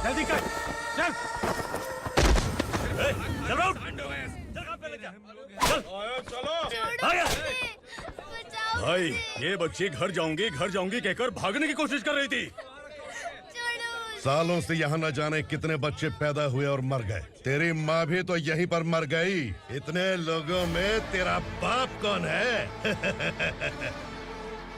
जल्दी कर, चल। चल राउंड। भाई ये बच्ची घर जाऊंगी कहकर भागने की कोशिश कर रही थी। सालों से यहाँ न जाने कितने बच्चे पैदा हुए और मर गए। तेरी माँ भी तो यहीं पर मर गई। इतने लोगों में तेरा बाप कौन है?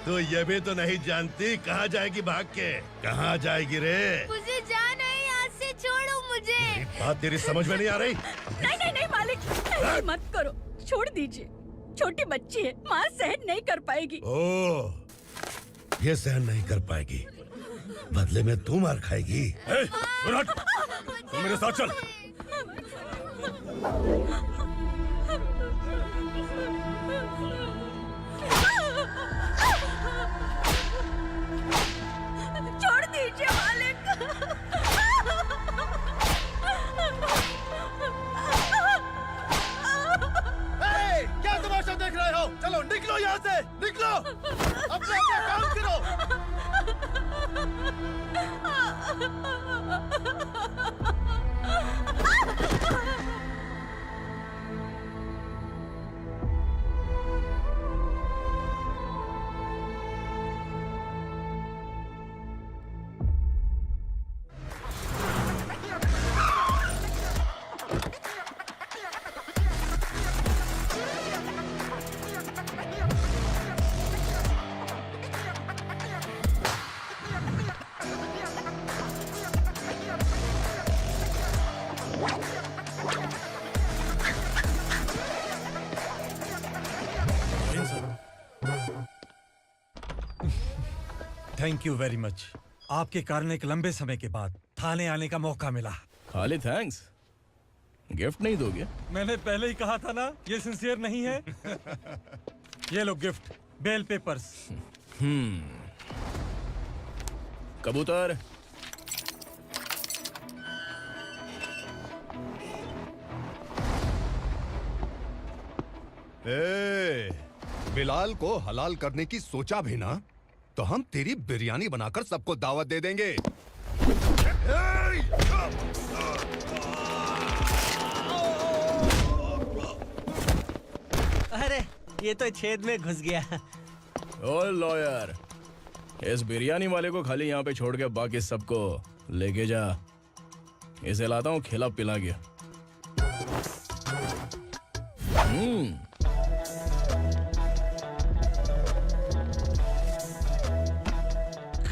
तू ये भी तो नहीं जानती कहाँ जाएगी भाग के? कहाँ जाएगी रे? मुझे जाना है, यहाँ से छोड़ो मुझे। बात तेरी समझ में नहीं आ रही? नहीं मालिक, ऐसे मत करो, छोड़ दीजिए। छोटी बच्ची है, माँ सहन नहीं कर पाएगी। ओह, ये सहन नहीं कर पाएगी, बदले में तू मार खाएगी। तू मेरे साथ चल। छोड़ दीजिए मालिक। क्या तमाशा देख रहे हो? चलो निकलो यहाँ से, निकलो। अपना काम करो। Thank you very much. आपके कारण एक लंबे समय के बाद थाने आने का मौका मिला। खाली थैंक्स, गिफ्ट नहीं दोगे? मैंने पहले ही कहा था ना, ये सिंसियर नहीं है। ये लो गिफ्ट, बेल पेपर्स। कबूतर। बिलाल को हलाल करने की सोचा भी ना, तो हम तेरी बिरयानी बनाकर सबको दावत दे देंगे। अरे ये तो छेद में घुस गया। ओ लॉयर, इस बिरयानी वाले को खाली यहाँ पे छोड़ के बाकी सबको लेके जा। इसे लाता हूँ खिला पिला के।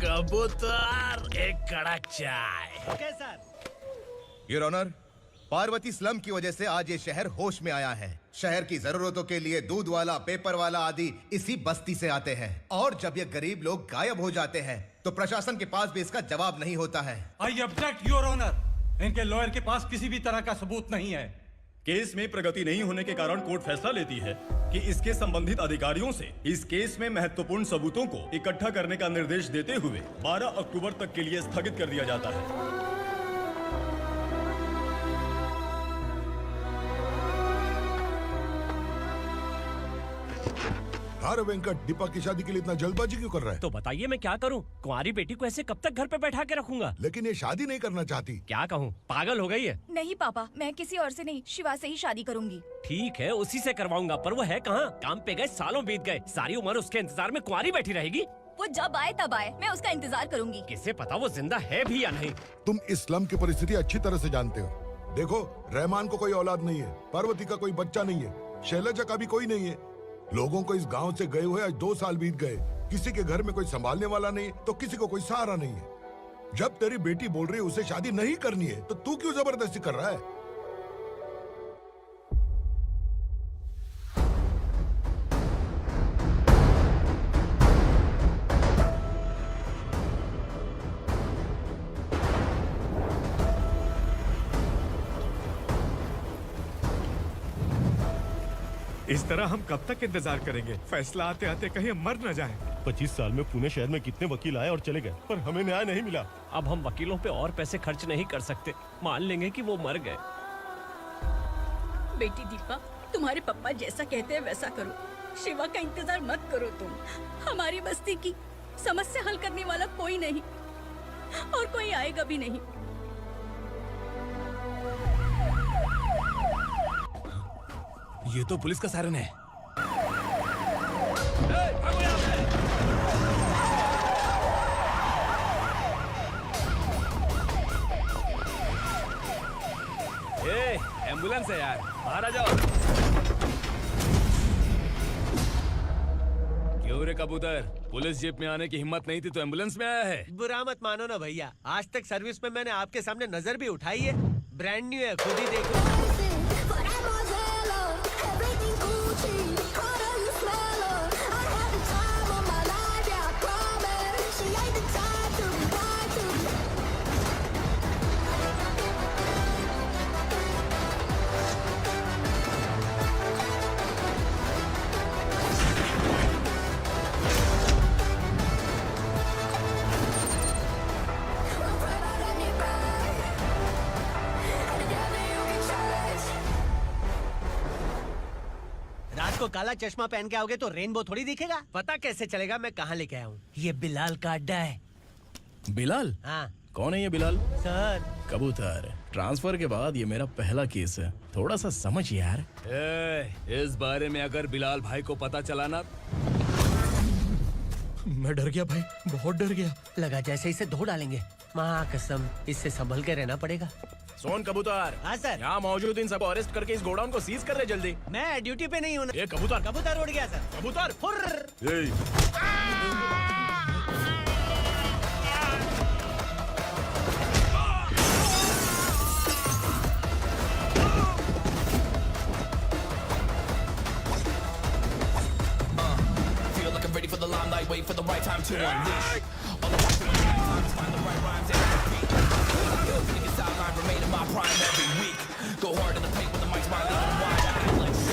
कबूतर, एक कड़क चाय। Okay sir. Your honour, Parvati slum की वजह से आज ये शहर होश में आया है। शहर की जरूरतों के लिए दूध वाला, पेपर वाला आदि इसी बस्ती से आते हैं, और जब ये गरीब लोग गायब हो जाते हैं तो प्रशासन के पास भी इसका जवाब नहीं होता है। I object your honour. इनके लॉयर के पास किसी भी तरह का सबूत नहीं है। केस में प्रगति नहीं होने के कारण कोर्ट फैसला लेती है कि इसके संबंधित अधिकारियों से इस केस में महत्वपूर्ण सबूतों को इकट्ठा करने का निर्देश देते हुए 12 अक्टूबर तक के लिए स्थगित कर दिया जाता है। अरे वेंकट, दीपक की शादी के लिए इतना जल्दबाजी क्यों कर रहा है? तो बताइए मैं क्या करूं? कुंवारी बेटी को ऐसे कब तक घर पे बैठा के रखूंगा? लेकिन ये शादी नहीं करना चाहती। क्या कहूं, पागल हो गई है। नहीं पापा, मैं किसी और से नहीं, शिवा से ही शादी करूंगी। ठीक है, उसी से करवाऊंगा, पर वो है कहाँ? काम पे गए, सालों बीत गए, सारी उम्र उसके इंतजार में कुंवारी बैठी रहेगी। वो जब आए तब आए, मैं उसका इंतजार करूंगी। किसे पता वो जिंदा है भी या नहीं। तुम इस्लाम की परिस्थिति अच्छी तरह से जानते हो। देखो, रहमान को कोई औलाद नहीं है, पार्वती का कोई बच्चा नहीं है, शैलजा का भी कोई नहीं है। लोगों को इस गांव से गए हुए आज 2 साल बीत गए। किसी के घर में कोई संभालने वाला नहीं, तो किसी को कोई सहारा नहीं है। जब तेरी बेटी बोल रही है उसे शादी नहीं करनी है, तो तू क्यों जबरदस्ती कर रहा है? इस तरह हम कब तक इंतजार करेंगे? फैसला आते आते कहीं हम मर न जाएं। 25 साल में पुणे शहर में कितने वकील आए और चले गए, पर हमें न्याय नहीं मिला। अब हम वकीलों पे और पैसे खर्च नहीं कर सकते। मान लेंगे कि वो मर गए। बेटी दीपा, तुम्हारे पापा जैसा कहते हैं वैसा करो। शिवा का इंतजार मत करो तुम। हमारी बस्ती की समस्या हल करने वाला कोई नहीं, और कोई आएगा भी नहीं। ये तो पुलिस का सायरन है। एम्बुलेंस है यार, बाहर आ जाओ। क्यों रे कबूतर, पुलिस जीप में आने की हिम्मत नहीं थी तो एम्बुलेंस में आया है? बुरा मत मानो ना भैया, आज तक सर्विस में मैंने आपके सामने नजर भी उठाई है। ब्रांड न्यू है, खुद ही देखो। रात को काला चश्मा पहन के आओगे तो रेनबो थोड़ी दिखेगा। पता कैसे चलेगा मैं कहाँ लेके आया हूँ? ये बिलाल का अड्डा है। बिलाल? हाँ कौन है ये बिलाल? सर। कबूतर, ट्रांसफर के बाद ये मेरा पहला केस है, थोड़ा सा समझ यार। इस बारे में अगर बिलाल भाई को पता चला ना, मैं डर गया भाई, बहुत डर गया। लगा जैसे इसे धो डालेंगे। माँ कसम, इससे संभल के रहना पड़ेगा। सोन कबूतर। हाँ सर। यहाँ मौजूद इन सबको अरेस्ट करके इस गोडाउन को सीज कर रहे जल्दी। मैं ड्यूटी पे नहीं हूँ। ये कबूतर। कबूतर उड़ गया सर। कबूतर। Ready for the limelight, wait for the right time to unleash. All the time to find the right rhymes and repeat. Niggas sideline remain in my prime every week. Go hard in the paint with the mic's my leaving wide. I act like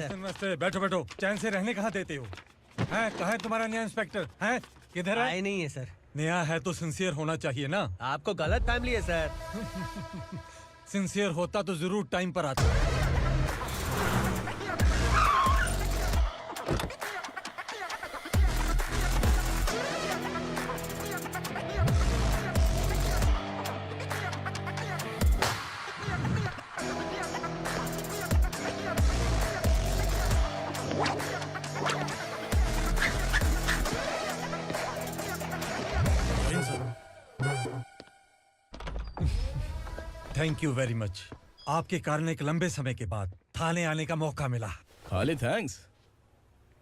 नमस्ते, बैठो बैठो। चैन से रहने कहाँ देते हो? हैं, कहाँ है तुम्हारा नया इंस्पेक्टर? हैं, किधर है? आए नहीं है सर। नया है तो सिंसियर होना चाहिए ना। आपको गलत फैमिली है सर। सिंसियर होता तो जरूर टाइम पर आता। Thank you very much. आपके कारण एक लंबे समय के बाद थाने आने का मौका मिला। खाली थैंक्स,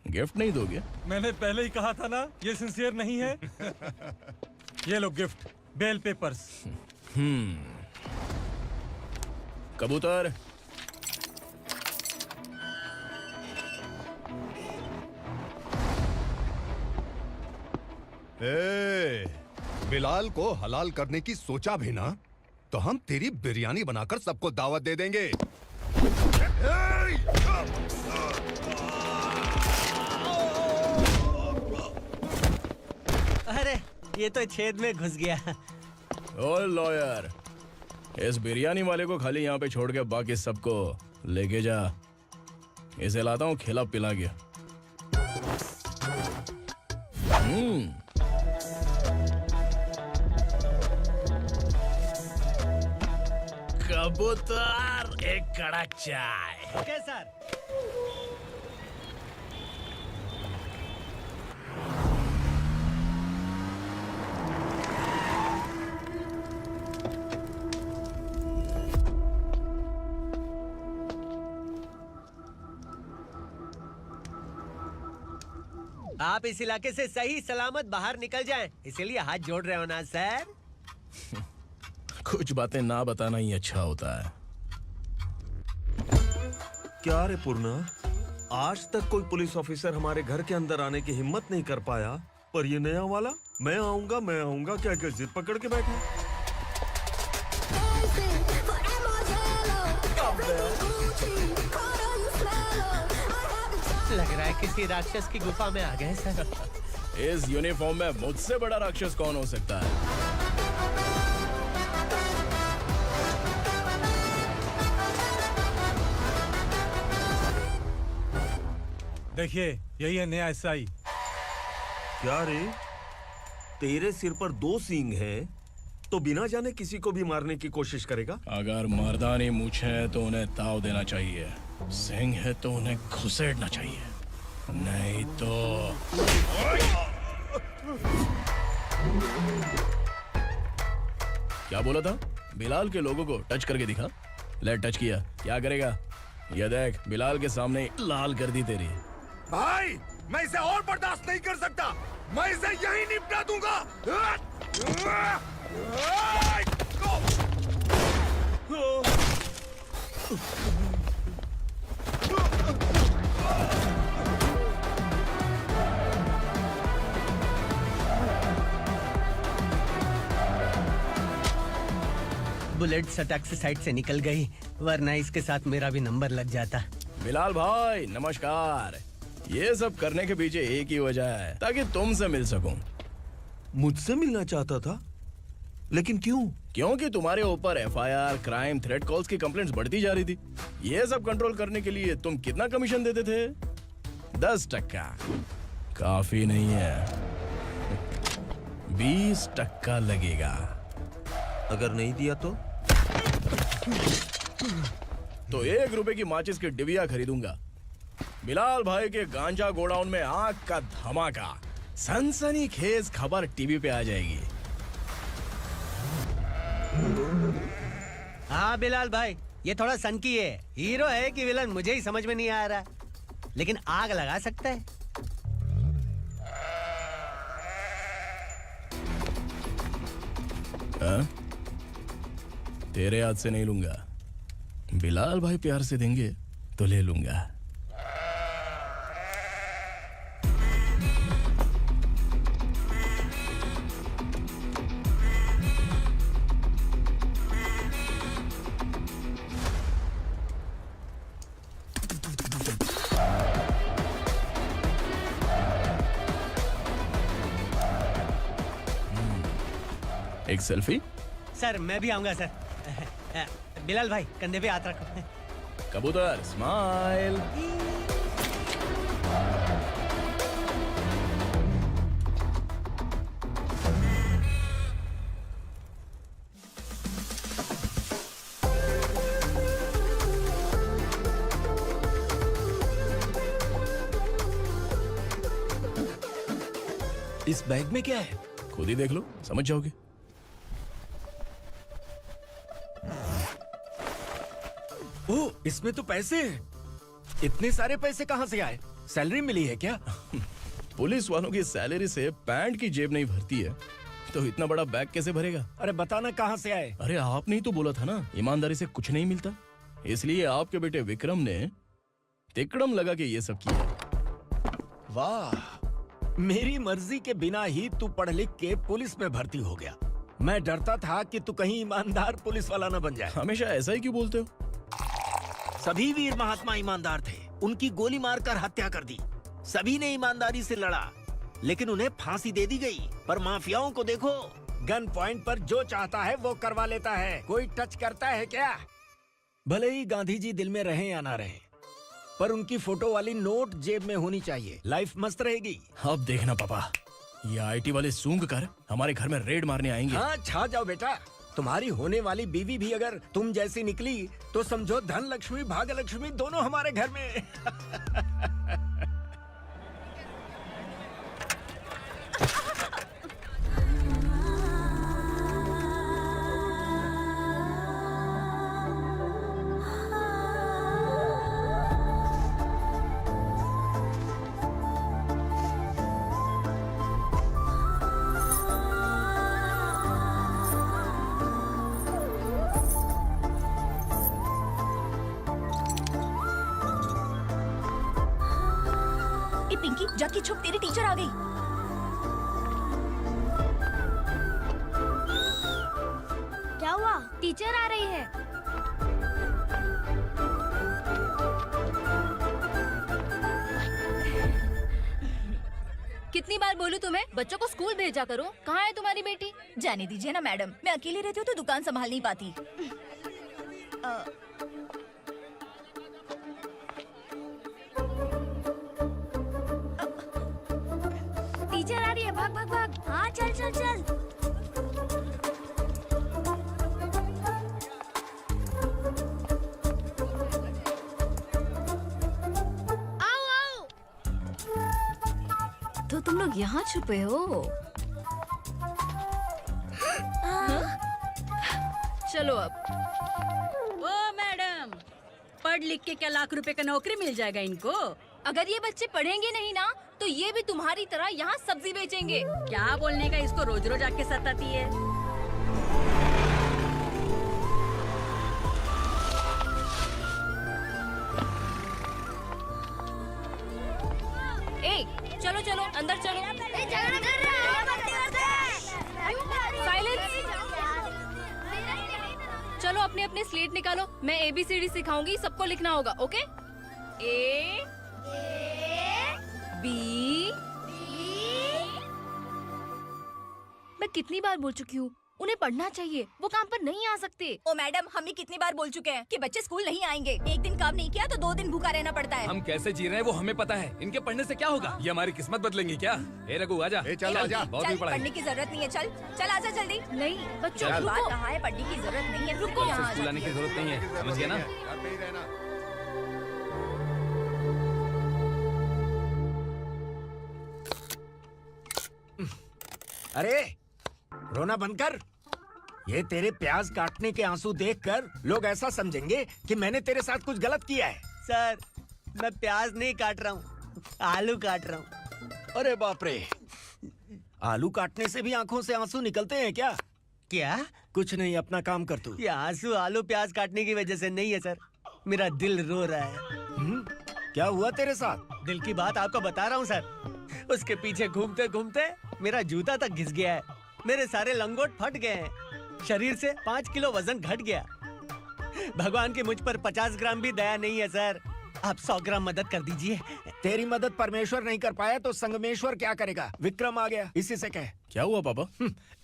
गिफ्ट नहीं दोगे? मैंने पहले ही कहा था ना, ये सिंसियर नहीं है। ये लो गिफ्ट, बेल पेपर्स। कबूतर। बिलाल को हलाल करने की सोचा भी ना, तो हम तेरी बिरयानी बनाकर सबको दावत दे देंगे। अरे ये तो छेद में घुस गया। ओ लॉयर, इस बिरयानी वाले को खाली यहाँ पे छोड़ के बाकी सबको लेके जा। इसे लाता हूँ खिला पिला के। कबूतर, एक कड़क चाय। Okay sir. आप इस इलाके से सही सलामत बाहर निकल जाएं, इसीलिए हाथ जोड़ रहे हो ना सर? कुछ बातें ना बताना ही अच्छा होता है। क्या रे पूर्णा, आज तक कोई पुलिस ऑफिसर हमारे घर के अंदर आने की हिम्मत नहीं कर पाया, पर ये नया वाला मैं आऊंगा क्या जिद पकड़ के बैठा। लग रहा है किसी राक्षस की गुफा में आ गए सर। इस यूनिफॉर्म में मुझसे बड़ा राक्षस कौन हो सकता है? देखिए, यही है नया एसआई। क्या रे, तेरे सिर पर 2 सींग है तो बिना जाने किसी को भी मारने की कोशिश करेगा? अगर मर्दानी मूछें हैं तो उन्हें ताव देना चाहिए, सिंह है तो उन्हें घुसेड़ना चाहिए, नहीं तो। क्या बोला था? बिलाल के लोगों को टच करके दिखा। ले टच किया, क्या करेगा? ये देख, बिलाल के सामने लाल कर दी तेरी। भाई, मैं इसे और बर्दाश्त नहीं कर सकता, मैं इसे यहीं निपटा दूंगा। बुलेट सटक से साइड से निकल गई, वरना इसके साथ मेरा भी नंबर लग जाता। बिलाल भाई नमस्कार। ये सब करने के पीछे एक ही वजह है, ताकि तुमसे मिल सकूं। मुझसे मिलना चाहता था, लेकिन क्यों? क्योंकि तुम्हारे ऊपर एफआईआर, क्राइम, थ्रेट कॉल्स की कंप्लेंट्स बढ़ती जा रही थी। ये सब कंट्रोल करने के लिए तुम कितना कमीशन देते थे? 10%। काफी नहीं है, 20% लगेगा। अगर नहीं दिया तो 1 रुपए की माचिस की डिबिया खरीदूंगा। बिलाल भाई के गांजा गोडाउन में आग का धमाका, सनसनीखेज खबर टीवी पे आ जाएगी। हाँ बिलाल भाई, ये थोड़ा सनकी है, हीरो है कि विलन मुझे ही समझ में नहीं आ रहा, लेकिन आग लगा सकता है। तेरे हाथ से नहीं लूंगा, बिलाल भाई प्यार से देंगे तो ले लूंगा। एक सेल्फी? सर मैं भी आऊंगा सर। बिलाल भाई कंधे पे हाथ रखो। कबूतर स्माइल। इस बैग में क्या है? खुद ही देख लो, समझ जाओगे। ओह, इसमें तो पैसे हैं। इतने सारे पैसे कहाँ से आए? सैलरी मिली है क्या? पुलिस वालों की सैलरी से पैंट की जेब नहीं भरती है, तो इतना बड़ा बैग कैसे भरेगा? अरे बताना कहाँ से आए? अरे आपने ही तो बोला था ना, ईमानदारी से कुछ नहीं मिलता, इसलिए आपके बेटे विक्रम ने तिकड़म लगा के ये सब किया। वाह, मेरी मर्जी के बिना ही तू पढ़ लिख के पुलिस में भर्ती हो गया। मैं डरता था कि तू कहीं ईमानदार पुलिस वाला न बन जाए। हमेशा ऐसा ही क्यों बोलते हो? सभी वीर महात्मा ईमानदार थे, उनकी गोली मारकर हत्या कर दी। सभी ने ईमानदारी से लड़ा, लेकिन उन्हें फांसी दे दी गई। पर माफियाओं को देखो, गन पॉइंट पर जो चाहता है वो करवा लेता है। कोई टच करता है क्या? भले ही गांधी जी दिल में रहे या ना रहे, पर उनकी फोटो वाली नोट जेब में होनी चाहिए। लाइफ मस्त रहेगी। अब देखना पापा, ये आईटी वाले सूंघ कर हमारे घर में रेड मारने आएंगे। हाँ, छा जाओ बेटा। तुम्हारी होने वाली बीवी भी अगर तुम जैसी निकली तो समझो धन लक्ष्मी भाग्य लक्ष्मी दोनों हमारे घर में। पिंकी जाके छुप, तेरी टीचर आ गई। क्या हुआ? टीचर आ रही है। कितनी बार बोलूं तुम्हें, बच्चों को स्कूल भेजा करो। कहाँ है तुम्हारी बेटी? जाने दीजिए ना मैडम, मैं अकेली रहती हूँ तो दुकान संभाल नहीं पाती। टीचर आ रही है, भाग भाग भाग। हाँ चल चल चल। आओ आओ। तो तुम लोग यहाँ छुपे हो? चलो अब। ओ मैडम, पढ़ लिख के क्या लाख रुपए का नौकरी मिल जाएगा इनको? अगर ये बच्चे पढ़ेंगे नहीं ना तो ये भी तुम्हारी तरह यहाँ सब्जी बेचेंगे। क्या बोलने का, इसको रोज रोज आके सताती है। ए, चलो चलो अंदर चलो। झगड़ा कर रहे हो। साइलेंस। चलो अपने अपने स्लेट निकालो, मैं ABCD सिखाऊंगी, सबको लिखना होगा। ओके? A B। मैं कितनी बार बोल चुकी हूँ, उन्हें पढ़ना चाहिए, वो काम पर नहीं आ सकते। ओ मैडम, हम भी कितनी बार बोल चुके हैं कि बच्चे स्कूल नहीं आएंगे। एक दिन काम नहीं किया तो 2 दिन भूखा रहना पड़ता है। हम कैसे जी रहे हैं वो हमें पता है, इनके पढ़ने से क्या होगा? ये हमारी किस्मत बदलेंगी क्या? ए रघु आजा। चल आजा। बहुत भी पढ़ाई। पढ़ने की जरूरत नहीं है, चल चल आजा जल्दी। नहीं बच्चों की बात कहाँ है, पढ़ने की जरूरत नहीं है, रुको यहाँ। स्कूल आने की जरूरत नहीं है, समझ गया ना? घर पे ही रहना। अरे रोना बंद कर। ये तेरे प्याज काटने के आंसू देखकर लोग ऐसा समझेंगे कि मैंने तेरे साथ कुछ गलत किया है। सर, मैं प्याज नहीं काट रहा हूँ, आलू काट रहा हूँ। अरे बाप रे, आलू काटने से भी आंखों से आंसू निकलते हैं क्या? क्या? कुछ नहीं, अपना काम कर तू। ये आंसू आलू प्याज काटने की वजह से नहीं है सर, मेरा दिल रो रहा है। क्या हुआ तेरे साथ? दिल की बात आपको बता रहा हूँ सर। उसके पीछे घूमते घूमते मेरा जूता तक घिस गया है, मेरे सारे लंगोट फट गए हैं, शरीर से 5 किलो वजन घट गया। भगवान की मुझ पर 50 ग्राम भी दया नहीं है सर, आप 100 ग्राम मदद कर दीजिए। तेरी मदद परमेश्वर नहीं कर पाया तो संगमेश्वर क्या करेगा? विक्रम आ गया, इसी से कह। क्या हुआ पापा?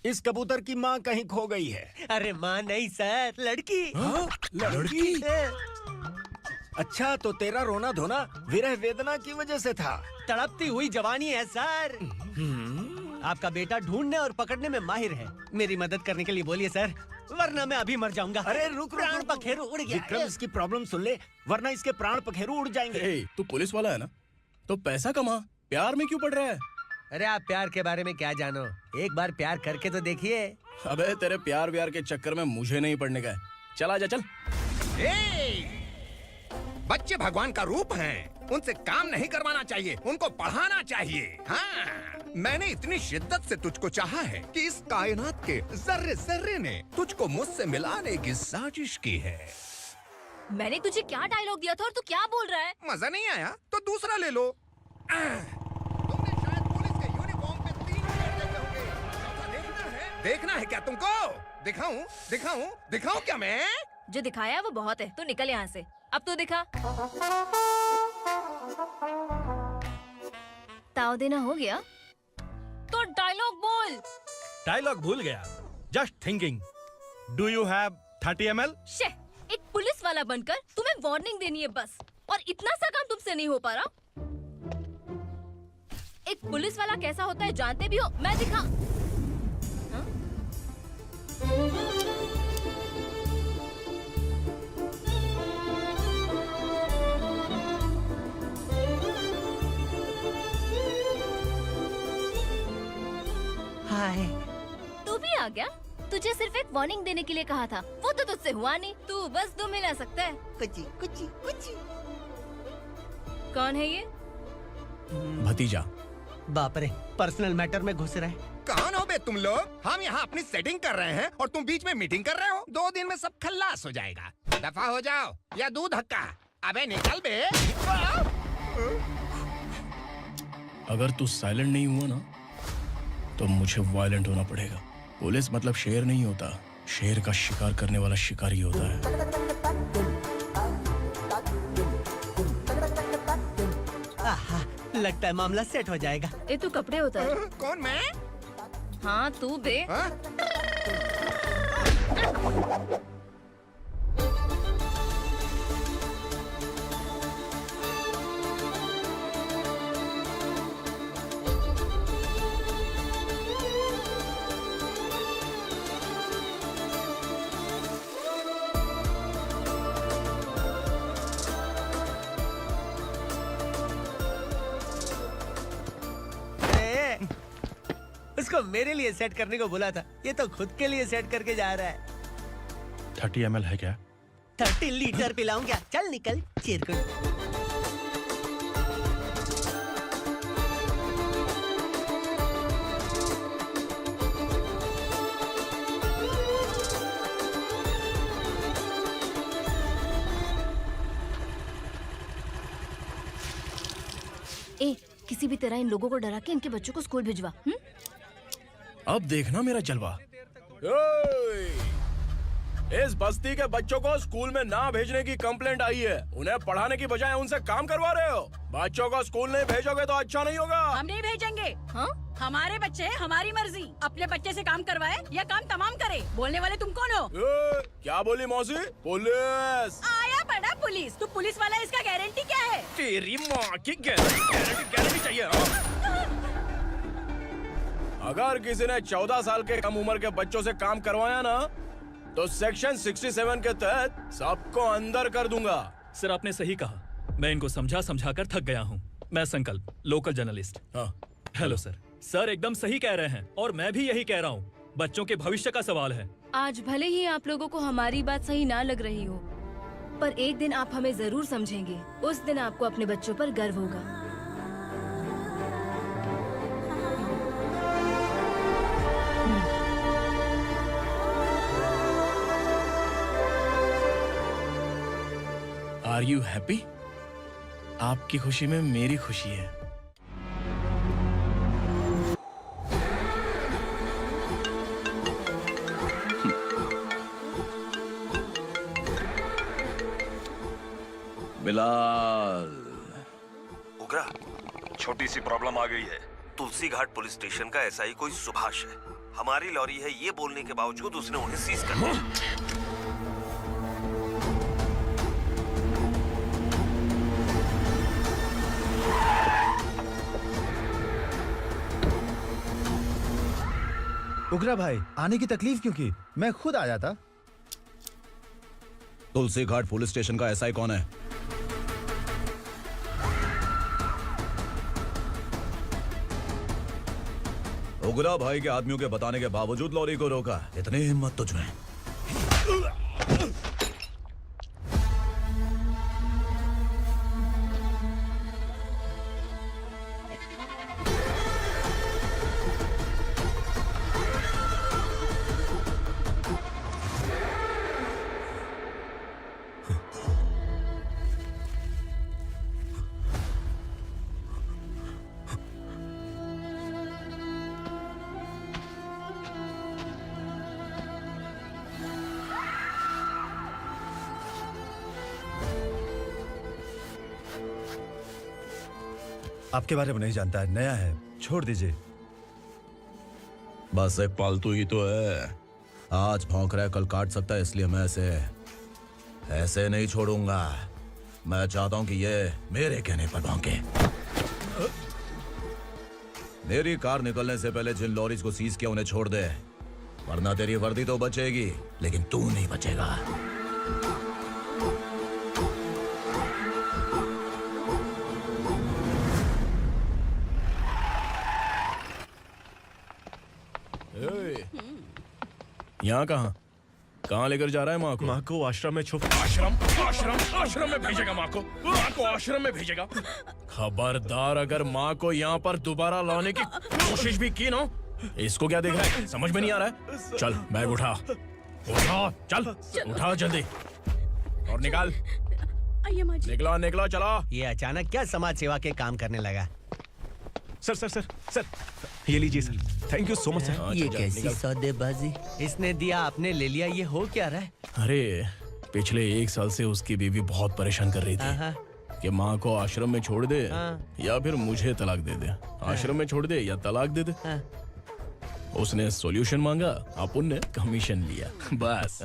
इस कबूतर की माँ कहीं खो गई है। अरे माँ नहीं सर, लड़की। लड़की? अच्छा, तो तेरा रोना धोना विरह वेदना की वजह से था। तड़पती हुई जवानी है सर। आपका बेटा ढूंढने और पकड़ने में माहिर है, मेरी मदद करने के लिए बोलिए सर, वरना मैं अभी मर जाऊंगा। अरे रुक, प्राण पखेरु उड़ गया। विक्रम, इसकी प्रॉब्लम सुन ले, वरना इसके प्राण पखेरु उड़ जाएंगे। ए, तू पुलिस वाला है ना, तो पैसा कमा, प्यार में क्यों पड़ रहा है? अरे आप प्यार के बारे में क्या जानो, एक बार प्यार करके तो देखिए। अबे तेरे प्यार व्यार के चक्कर में मुझे नहीं पड़ने का है। चल आजा चल। बच्चे भगवान का रूप हैं, उनसे काम नहीं करवाना चाहिए, उनको पढ़ाना चाहिए। हाँ, मैंने इतनी शिद्दत से तुझको चाहा है कि इस कायनात के जर्रे जर्रे ने तुझको मुझसे मिलाने की साजिश की है। मैंने तुझे क्या डायलॉग दिया था और तू क्या बोल रहा है? मजा नहीं आया तो दूसरा ले लो। तुमने शायद पुलिस के यूनिफॉर्म पे 3 शर्ट देखे होंगे। चौथा देखना है क्या तुमको? दिखाऊं दिखाऊं दिखाऊं क्या मैं? जो दिखाया वो बहुत है, तू निकल यहाँ से। अब तो दिखा। ताव देना हो गया तो डायलॉग बोल। डायलॉग भूल गया। Just thinking, do you have 30 ml? शे, एक पुलिस वाला बनकर तुम्हें वार्निंग देनी है बस, और इतना सा काम तुमसे नहीं हो पा रहा। एक पुलिस वाला कैसा होता है जानते भी हो? मैं दिखा। हाँ? हाय। तू भी आ गया? तुझे सिर्फ एक वार्निंग देने के लिए कहा था, वो तो तुझसे हुआ नहीं। तू बस 2 मिला सकता है। कुची कुची कुची। कौन है ये? भतीजा। बाप रे, पर्सनल मैटर में घुस रहे। कौन हो बे तुम लोग? हम यहाँ अपनी सेटिंग कर रहे हैं और तुम बीच में मीटिंग कर रहे हो। 2 दिन में सब खल्लास हो जाएगा। दफा हो जाओ या दूध हक्का। अबे निकल बे। अगर तू साइलेंट नहीं हुआ ना तो मुझे वायलेंट होना पड़ेगा। पुलिस मतलब शेर नहीं होता, शेर का शिकार करने वाला शिकारी होता है। आहा, लगता है मामला सेट हो जाएगा। ए तू कपड़े उतार। कौन मैं? हाँ तू बे। उसको मेरे लिए सेट करने को बोला था, ये तो खुद के लिए सेट करके जा रहा है। 30 ml है क्या? 30 लीटर पिलाऊं क्या? चल निकल चिरकुट। ए किसी भी तरह इन लोगों को डरा के इनके बच्चों को स्कूल भिजवा। अब देखना मेरा जलवा। इस बस्ती के बच्चों को स्कूल में ना भेजने की कंप्लेंट आई है। उन्हें पढ़ाने की बजाय उनसे काम करवा रहे हो। बच्चों को स्कूल नहीं भेजोगे तो अच्छा नहीं होगा। हम नहीं भेजेंगे। हाँ? हमारे बच्चे हमारी मर्जी। अपने बच्चे से काम करवाए या काम तमाम करे। बोलने वाले तुम कौन हो? क्या बोली मौसी? पुलिस आया बड़ा पुलिस। तू पुलिस वाला, इसका गारंटी क्या है? तेरी माँ की गारंटी चाहिए। अगर किसी ने 14 साल के कम उम्र के बच्चों से काम करवाया ना तो सेक्शन 67 के तहत सबको अंदर कर दूंगा। सर आपने सही कहा। मैं इनको समझा कर थक गया हूँ। मैं संकल्प, लोकल जर्नलिस्ट। हाँ। Hello sir. सर एकदम सही कह रहे हैं और मैं भी यही कह रहा हूँ। बच्चों के भविष्य का सवाल है। आज भले ही आप लोगों को हमारी बात सही ना लग रही हो, पर एक दिन आप हमें जरूर समझेंगे। उस दिन आपको अपने बच्चों पर गर्व होगा। Are you happy? आपकी खुशी में मेरी खुशी है। बिलाल। उगरा, छोटी सी प्रॉब्लम आ गई है। तुलसी घाट पुलिस स्टेशन का एसआई कोई सुभाष है। हमारी लॉरी है ये बोलने के बावजूद उसने उन्हें सीज कर दिया। उगरा भाई, आने की तकलीफ क्यों की? मैं खुद आ जाता। तुलसी घाट पुलिस स्टेशन का एसआई कौन है? उगरा भाई के आदमियों के बताने के बावजूद लॉरी को रोका। इतनी हिम्मत तुझमें? आपके बारे में नहीं जानता है, नया है, छोड़ दीजिए। बस एक पालतू ही तो है। आज भौंक रहा है, कल काट सकता है, इसलिए मैं ऐसे नहीं छोड़ूंगा। मैं चाहता हूं कि ये मेरे कहने पर भौंके। मेरी कार निकलने से पहले जिन लॉरीज को सीज किया उन्हें छोड़ दे, वरना तेरी वर्दी तो बचेगी लेकिन तू नहीं बचेगा। यहाँ कहाँ लेकर जा रहा है माँ को? माँ को आश्रम में छुप। आश्रम में भेजेगा माँ को? माँ को आश्रम में भेजेगा? खबरदार, अगर माँ को यहाँ पर दोबारा लाने की कोशिश भी की ना, इसको क्या देख रहा है? समझ में नहीं आ रहा है? चल बैग उठा, चल उठा जल्दी और निकाल। निकला चला। ये अचानक क्या समाज सेवा के काम करने लगा? सर सर सर सर ये लीजिए sir, thank you so much sir. ये कैसी सौदेबाजी? इसने दिया आपने ले लिया, ये हो क्या रहा है? अरे पिछले 1 साल से उसकी बीवी बहुत परेशान कर रही थी कि माँ को आश्रम में छोड़ दे या फिर मुझे तलाक दे दे, आश्रम में छोड़ दे या तलाक दे दे। उसने सॉल्यूशन मांगा, अपन ने कमीशन लिया, बस।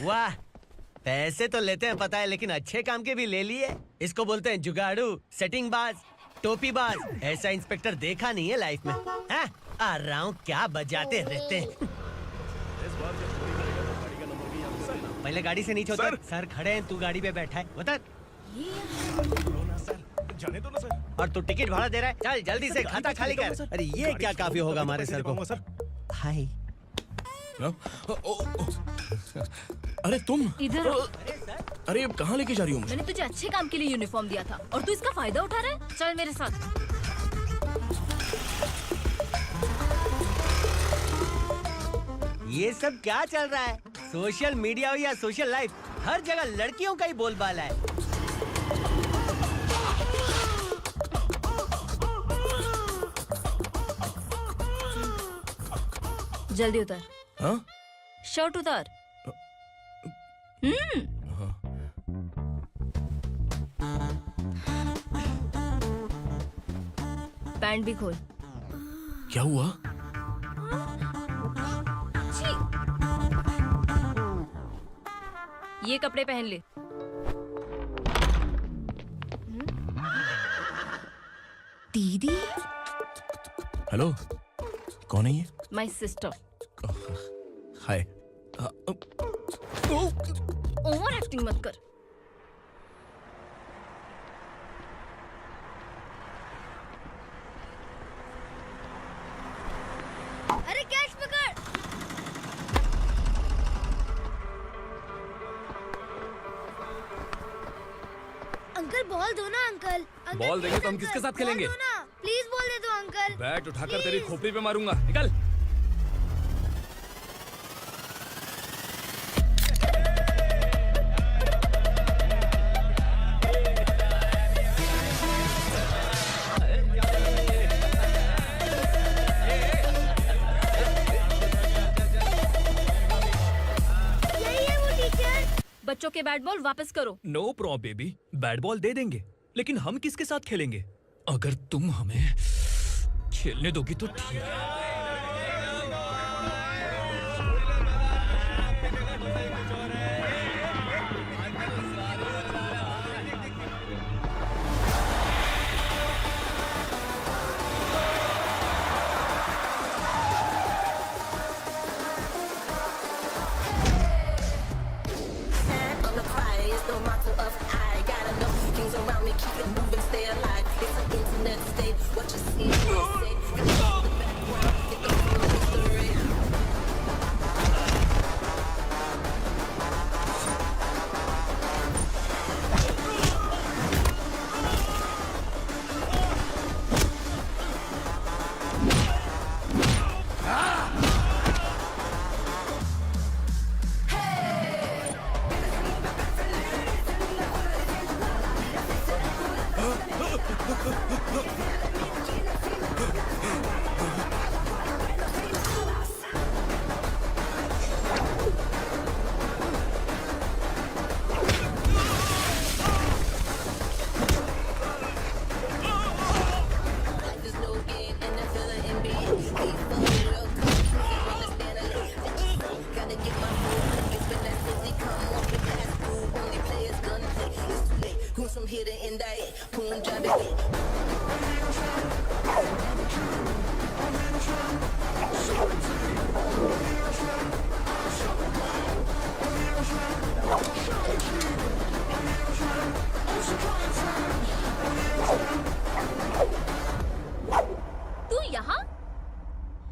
वाह, पैसे तो लेते हैं पता है, लेकिन अच्छे काम के भी ले लिए। इसको बोलते हैं जुगाड़ू, सेटिंग बाज, टोपी बाज। ऐसा इंस्पेक्टर देखा नहीं है लाइफ में। हाँ? आ रहा हूँ, क्या बजाते रहते हैं। पहले गाड़ी से नीचे उतर। सर खड़े हैं, तू गाड़ी पे बैठा है, उतर। जाने दो ना सर। और तू टिकट भाड़ा दे रहा है, चल जल्दी से खाता खाली कर। अरे ये क्या काफी होगा हमारे सर को। हाय। अरे तुम इधर। अरे अब कहाँ लेके जा रही हो मुझे? मैंने तुझे अच्छे काम के लिए यूनिफॉर्म दिया था और तू इसका फायदा उठा रहा है। चल मेरे साथ। ये सब क्या चल रहा है? सोशल मीडिया हो या सोशल लाइफ, हर जगह लड़कियों का ही बोलबाला है। जल्दी उतर। हाँ? शर्ट उतार। पैंट भी खोल। क्या हुआ? ये कपड़े पहन ले। दीदी। हेलो, कौन है ये? My sister. Hi. Over acting मत कर। अरे कैच पकड़। अंकल बॉल दो ना अंकल। बॉल देंगे तो हम किसके साथ खेलेंगे? प्लीज बॉल दे दो अंकल। बैट उठाकर तेरी खोपड़ी पे मारूंगा, निकल। बच्चों के बैट बॉल वापस करो। No problem baby, bat ball दे देंगे, लेकिन हम किसके साथ खेलेंगे? अगर तुम हमें खेलने दोगी तो ठीक है।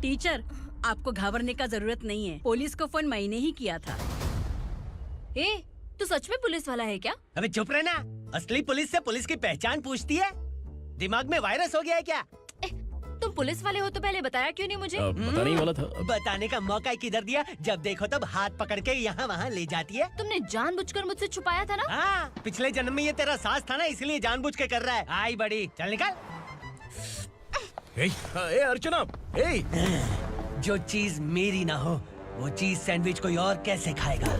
टीचर, आपको घबराने का जरूरत नहीं है। पुलिस को फोन मैंने ही किया था। ए, तू सच में पुलिस वाला है क्या? अबे चुप रहना। असली पुलिस से पुलिस की पहचान पूछती है? दिमाग में वायरस हो गया है क्या? तुम पुलिस वाले हो तो पहले बताया क्यों नहीं मुझे? बताने ही वाला था। बताने का मौका किधर दिया? जब देखो तब हाथ पकड़ के यहाँ वहाँ ले जाती है। तुमने जानबूझकर मुझसे छुपाया था ना? हाँ, पिछले जन्म में ये तेरा सास था ना, इसलिए जानबूझ के कर रहा है। आई बड़ी, चल निकल। ए अर्चना, ए जो चीज मेरी ना हो वो चीज सैंडविच कोई और कैसे खाएगा?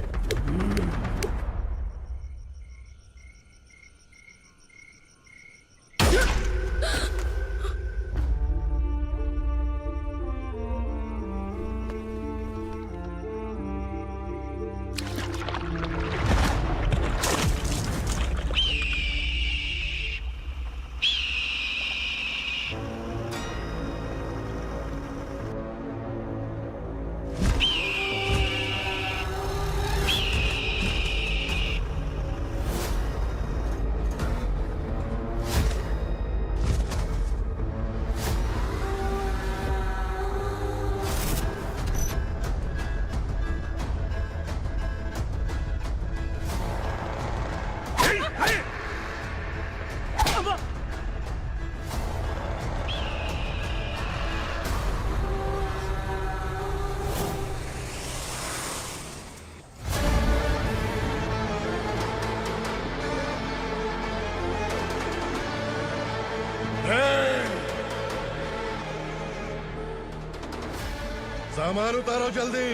सामान उतारो जल्दी।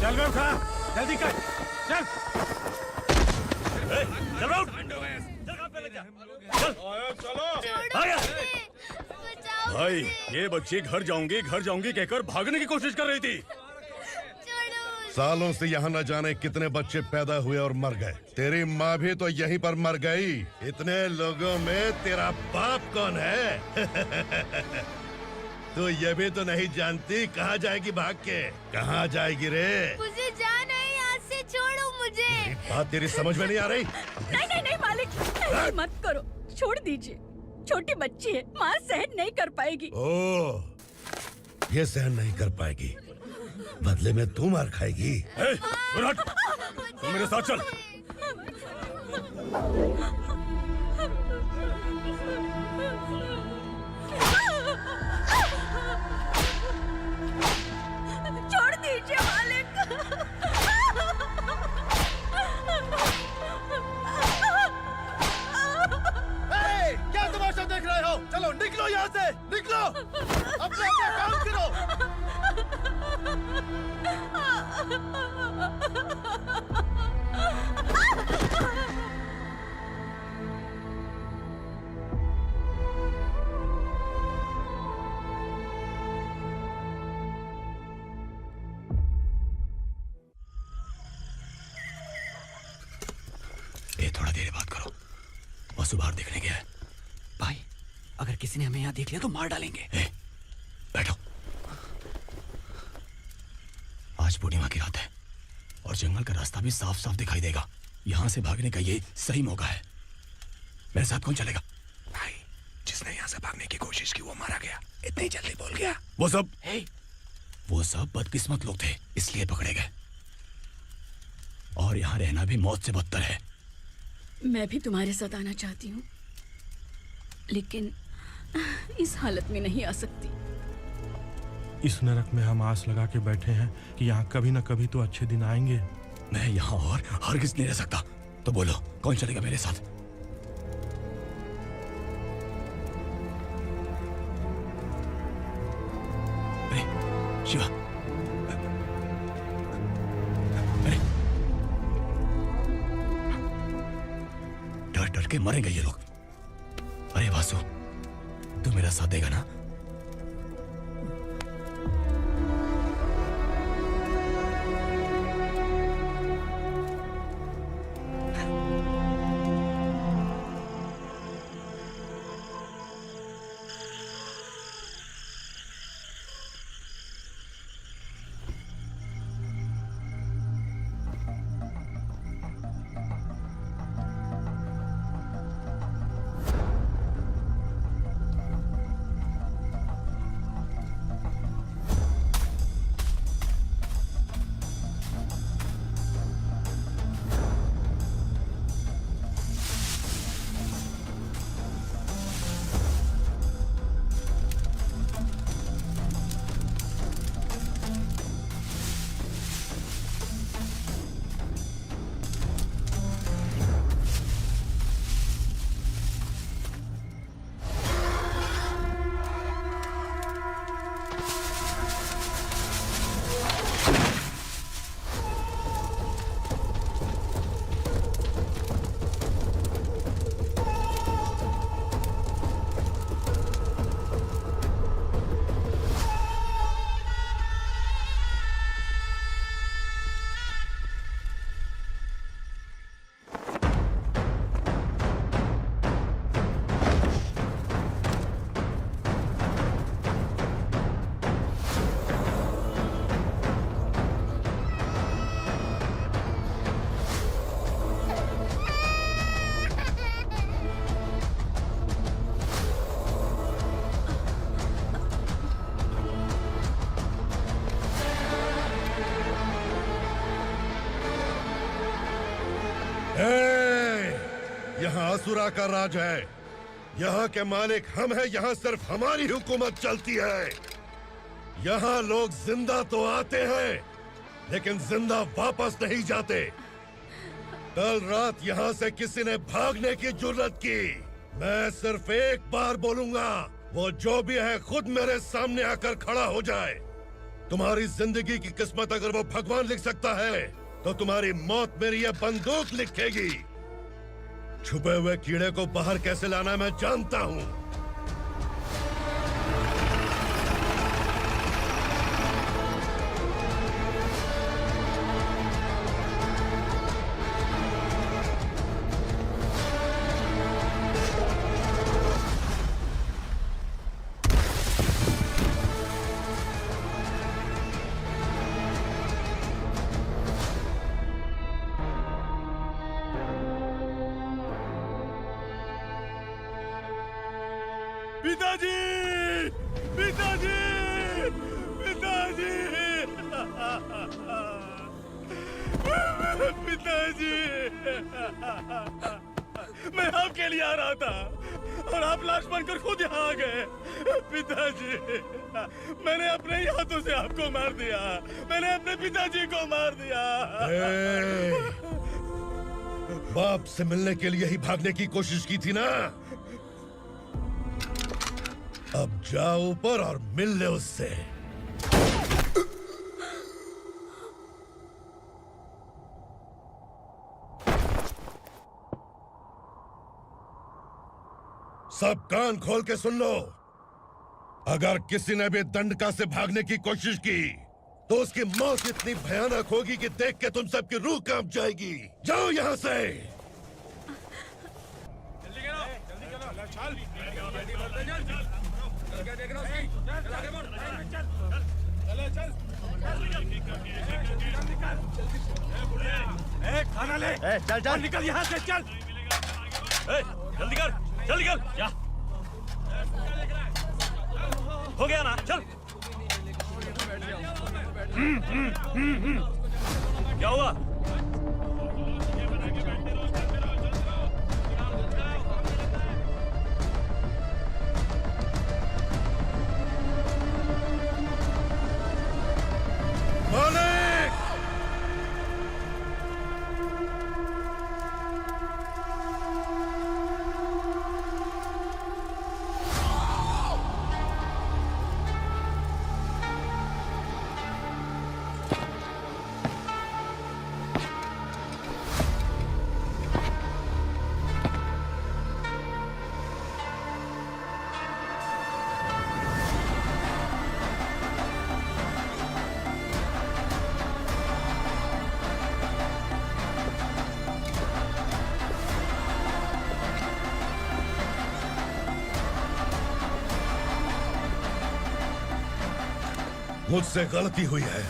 चल रहा खा, जल्दी कर, चल। चल रहा चलो। भाई ये बच्ची घर जाऊंगी कहकर भागने की कोशिश कर रही थी। सालों से यहाँ न जाने कितने बच्चे पैदा हुए और मर गए। तेरी माँ भी तो यहीं पर मर गई। इतने लोगों में तेरा बाप कौन है? तू ये भी तो नहीं जानती कहाँ जाएगी भाग के? कहाँ जाएगी रे? मुझे जाना है यहाँ से, छोड़ो मुझे। बात तेरी समझ में नहीं आ रही? नहीं नहीं नहीं मालिक, ऐसे मत करो, छोड़ दीजिए। छोटी बच्ची है, माँ सहन नहीं कर पाएगी। ओह, ये सहन नहीं कर पाएगी, बदले में तू मार खाएगी। तू मेरे साथ चल। छोड़ दीजिए मालिक। क्या तमाशा देख रहे हो? चलो निकलो यहाँ से, निकलो। अपना काम करो। ए, थोड़ा देर बात करो। वसु बाहर देखने गया है। भाई, अगर किसी ने हमें यहाँ देख लिया तो मार डालेंगे। ए, बैठो। आज पूर्णिमा की रात है और जंगल का रास्ता भी साफ साफ दिखाई देगा। यहाँ से भागने का ये सही मौका है। मेरे साथ कौन चलेगा? भाई, जिसने यहाँ से भागने की कोशिश की वो मारा गया। इतनी जल्दी बोल गया। वो सब बदकिस्मत लोग थे, इसलिए पकड़े गए। और यहाँ रहना भी मौत से बदतर है। मैं भी तुम्हारे साथ आना चाहती हूँ, लेकिन इस हालत में नहीं आ सकती। इस नरक में हम आस लगा के बैठे हैं कि यहाँ कभी न कभी तो अच्छे दिन आएंगे। मैं यहाँ और हरगिज़ नहीं रह सकता। तो बोलो, कौन चलेगा मेरे साथ? अरे शिवा, अरे डर डर के मरेंगे ये लोग। अरे वासु, तू मेरा साथ देगा ना? यहाँ असुरा का राज है। यहाँ के मालिक हम हैं, यहाँ सिर्फ हमारी हुकूमत चलती है। यहाँ लोग जिंदा तो आते हैं लेकिन जिंदा वापस नहीं जाते। कल रात यहाँ से किसी ने भागने की जुर्रत की, मैं सिर्फ एक बार बोलूंगा, वो जो भी है खुद मेरे सामने आकर खड़ा हो जाए। तुम्हारी जिंदगी की किस्मत अगर वो भगवान लिख सकता है तो तुम्हारी मौत मेरी ये बंदूक लिखेगी। छुपे हुए कीड़े को बाहर कैसे लाना है मैं जानता हूँ। पिताजी, पिताजी, पिताजी, पिताजी, मैं आपके लिए आ रहा था और आप लाश बनकर खुद यहाँ आ गए। पिताजी, मैंने अपने ही हाथों से आपको मार दिया, मैंने अपने पिताजी को मार दिया। बाप से मिलने के लिए ही भागने की कोशिश की थी ना? अब जाओ ऊपर और मिल ले उससे। सब कान खोल के सुन लो। अगर किसी ने भी दंडका से भागने की कोशिश की तो उसकी मौत इतनी भयानक होगी कि देख के तुम सबकी रूह कांप जाएगी। जाओ यहाँ से। खाना ले। चल चल निकल यहाँ से, चल। जल्दी कर, जल्दी कर। जा, हो गया ना, चल। क्या हुआ? मालिक! मुझसे गलती हुई है,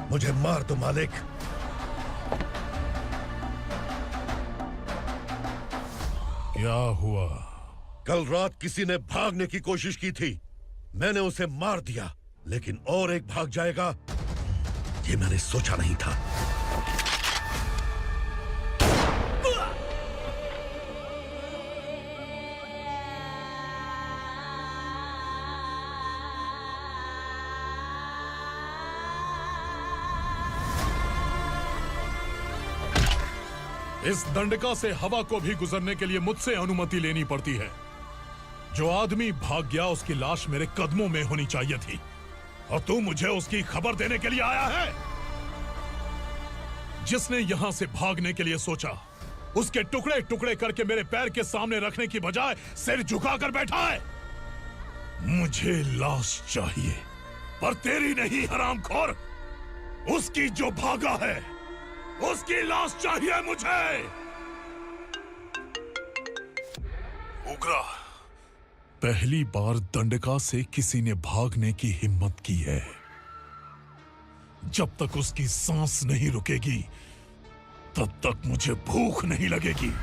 मुझे मार दो मालिक। क्या हुआ? कल रात किसी ने भागने की कोशिश की थी, मैंने उसे मार दिया, लेकिन और एक भाग जाएगा ये मैंने सोचा नहीं था। इस दंडका से हवा को भी गुजरने के लिए मुझसे अनुमति लेनी पड़ती है। जो आदमी भाग गया उसकी लाश मेरे कदमों में होनी चाहिए थी, और तू मुझे उसकी खबर देने के लिए आया है। जिसने यहां से भागने के लिए सोचा उसके टुकड़े टुकड़े करके मेरे पैर के सामने रखने की बजाय सिर झुकाकर बैठा है। मुझे लाश चाहिए, पर तेरी नहीं हरामखोर, उसकी जो भागा है उसकी लाश चाहिए मुझे। उग्रा, पहली बार दंडका से किसी ने भागने की हिम्मत की है। जब तक उसकी सांस नहीं रुकेगी तब तक मुझे भूख नहीं लगेगी।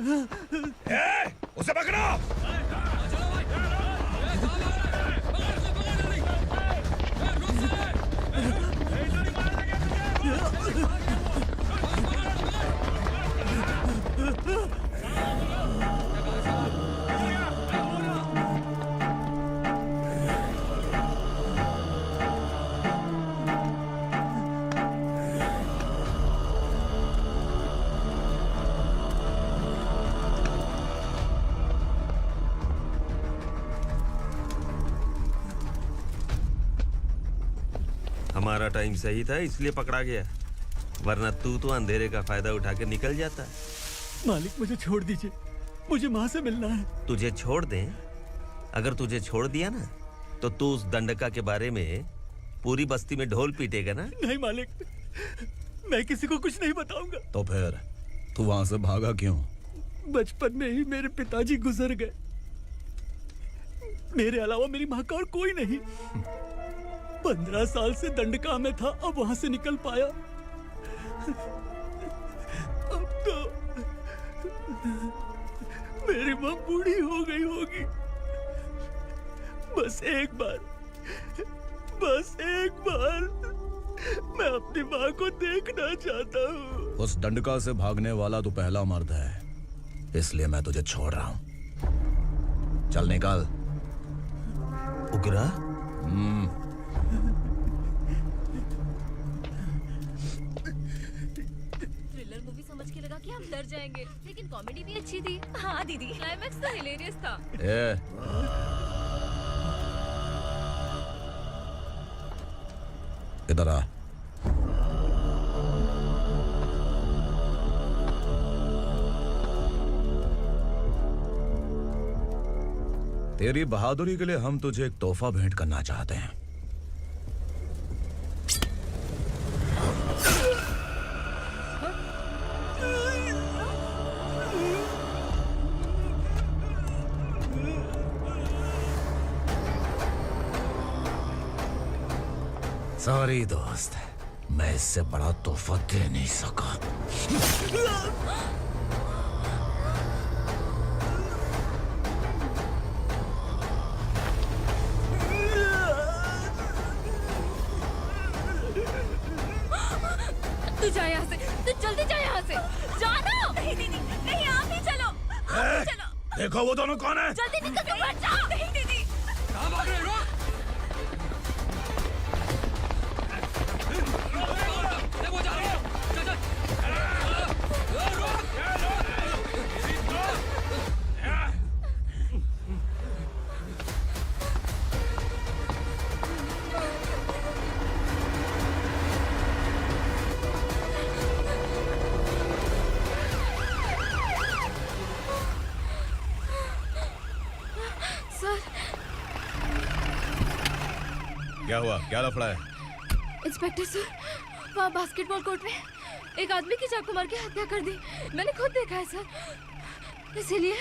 उसे पकड़ो। हमारा टाइम सही था इसलिए पकड़ा गया, वरना तू तो अंधेरे का फायदा उठा के निकल जाता। मालिक मुझे छोड़ दीजिए, मुझे माँ से मिलना है। तुझे छोड़ दें? अगर तुझे छोड़ दिया ना तो तू उस दंडका के बारे में पूरी बस्ती में ढोल पीटेगा ना। नहीं मालिक, मैं किसी को कुछ नहीं बताऊंगा। तो फिर तू वहां से भागा क्यों? बचपन में ही मेरे पिताजी गुजर गए, मेरे अलावा मेरी माँ का और कोई नहीं। 15 साल से दंडका में था, अब वहां से निकल पाया। अब तो मेरी माँ बूढ़ी हो गई होगी। बस एक बार मैं अपनी माँ को देखना चाहता हूँ। उस दंडका से भागने वाला तो पहला मर्द है, इसलिए मैं तुझे छोड़ रहा हूँ। चल निकल। उग्रा? थ्रिलर मूवी समझ के लगा कि हम डर जाएंगे, लेकिन कॉमेडी भी अच्छी थी। हाँ दीदी, क्लाइमैक्स तो हिलेरियस था। इधर आ। तेरी बहादुरी के लिए हम तुझे एक तोहफा भेंट करना चाहते हैं। सॉरी दोस्त, मैं इससे बड़ा तोहफा दे नहीं सका। तू जा यहाँ से, तू जल्दी जा यहाँ से। जाना। नहीं दीदी, नहीं आप ही चलो, आप ही चलो। देखो वो दोनों कौन है? जल्दी निकल के बैठ जाओ। नहीं दीदी। कहाँ भाग रहे हो? क्या हुआ? क्या लफड़ा है? इंस्पेक्टर सर, वहाँ बास्केटबॉल कोर्ट में एक आदमी की चाकू मार के हत्या कर दी। मैंने खुद देखा है सर, इसीलिए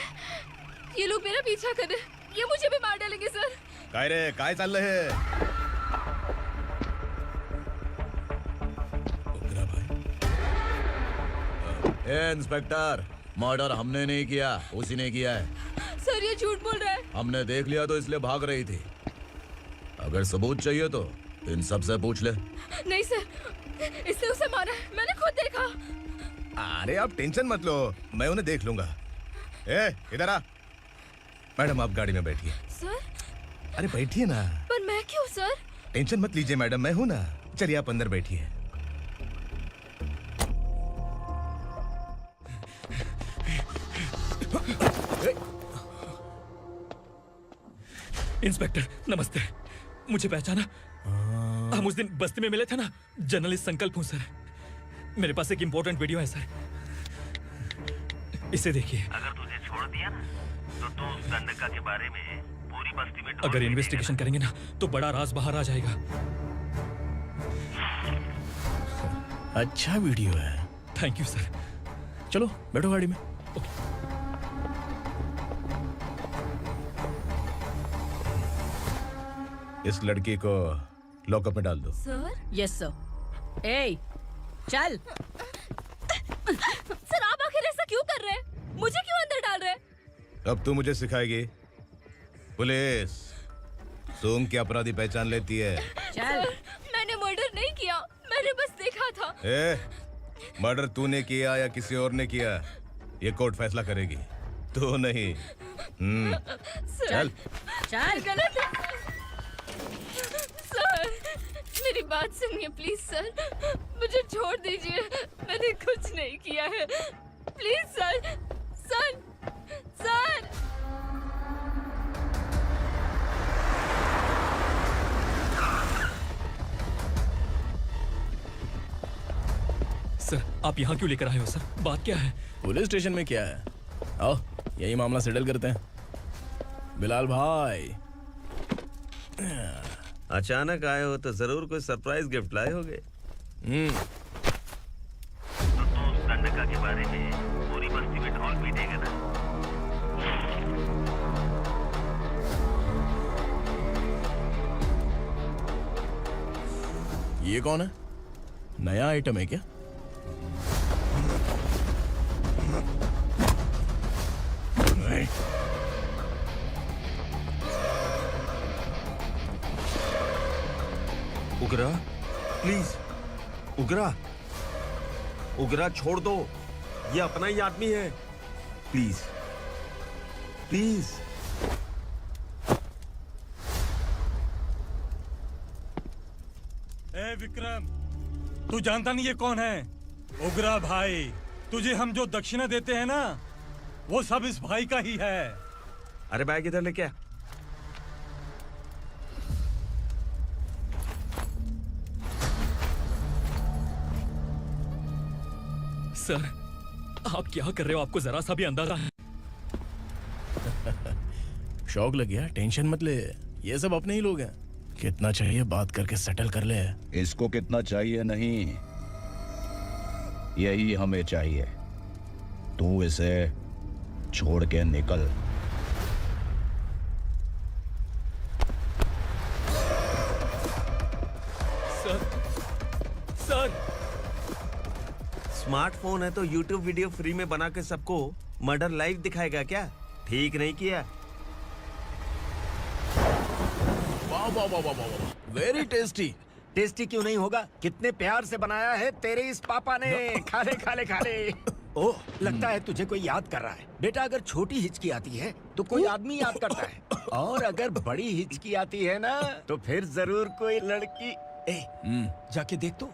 ये लोग मेरा पीछा कर रहे, ये मुझे भी मार डालेंगे सर। काय रे, काय चाललंय हे? ए इंस्पेक्टर, मर्डर हमने नहीं किया, उसी ने किया है। सर ये झूठ बोल रहा है। हमने देख लिया तो इसलिए भाग रही थी। अगर सबूत चाहिए तो इन सब से पूछ ले। नहीं सर, इसने उसे मारा है, मैंने खुद देखा। अरे आप टेंशन मत लो, मैं उन्हें देख लूंगा। ए इधर आ। मैडम आप गाड़ी में बैठिए। सर? अरे बैठिए ना। पर मैं क्यों सर? टेंशन मत लीजिए मैडम, मैं हूं ना। चलिए आप अंदर बैठिए। इंस्पेक्टर नमस्ते, मुझे पहचाना? हम उस दिन बस्ती में मिले थे ना। जर्नलिस्ट संकल्प हूँ सर। मेरे पास एक इम्पोर्टेंट वीडियो है सर, इसे देखिए। अगर तुझे छोड़ दिया ना तो तू उस दंडका के बारे में पूरी बस्ती में अगर इन्वेस्टिगेशन करेंगे ना तो बड़ा राज बाहर आ जाएगा। अच्छा वीडियो है। Thank you sir. चलो बैठो गाड़ी में। इस लड़की को लॉकअप में डाल दो। सर? Yes sir. ए चल। सर आप आखिर ऐसा क्यों कर रहे हैं? मुझे क्यों अब तू मुझे सिखाएगी? पुलिस सोंग की अपराधी पहचान लेती है। चल। मैंने मर्डर नहीं किया, मैंने बस देखा था। मर्डर तूने किया या किसी और ने किया, ये कोर्ट फैसला करेगी, तू नहीं। चल चल। गलत है सर, मेरी बात सुनिए प्लीज सर, मुझे छोड़ दीजिए, मैंने कुछ नहीं किया है, please sir. Sir sir sir, आप यहाँ क्यों लेकर आए हो सर? बात क्या है? पुलिस स्टेशन में क्या है? आओ यही मामला सेटल करते हैं। बिलाल भाई, अचानक आए हो तो जरूर कोई सरप्राइज गिफ्ट लाए होगे। तो संडका के बारे में पूरी बस्ती में ढोल पीटेगा ना। ये कौन है? नया आइटम है क्या? उगरा, प्लीज उगरा, उगरा छोड़ दो, ये अपना ही आदमी है, प्लीज प्लीज। ए विक्रम, तू जानता नहीं ये कौन है? उगरा भाई। तुझे हम जो दक्षिणा देते हैं ना, वो सब इस भाई का ही है। अरे बैग इधर लेके आ। सर, आप क्या कर रहे हो? आपको जरा सा भी अंदाजा है? शौक लग गया? टेंशन मत ले, ये सब अपने ही लोग हैं। कितना चाहिए बात करके सेटल कर ले। इसको कितना चाहिए नहीं, यही हमें चाहिए। तू इसे छोड़ के निकल। Sir, sir. स्मार्टफोन है तो YouTube वीडियो फ्री में बना के सबको मर्डर लाइव दिखाएगा क्या? ठीक नहीं किया। वाह वाह वाह वाह वाह, वेरी टेस्टी। टेस्टी क्यों नहीं होगा? कितने प्यार से बनाया है तेरे इस पापा ने। खा ले खा ले खा ले। ओह, लगता है तुझे कोई याद कर रहा है। बेटा, अगर छोटी हिचकी आती है तो कोई आदमी याद करता है, और अगर बड़ी हिचकी आती है ना तो फिर जरूर कोई लड़की। जाके देख तो।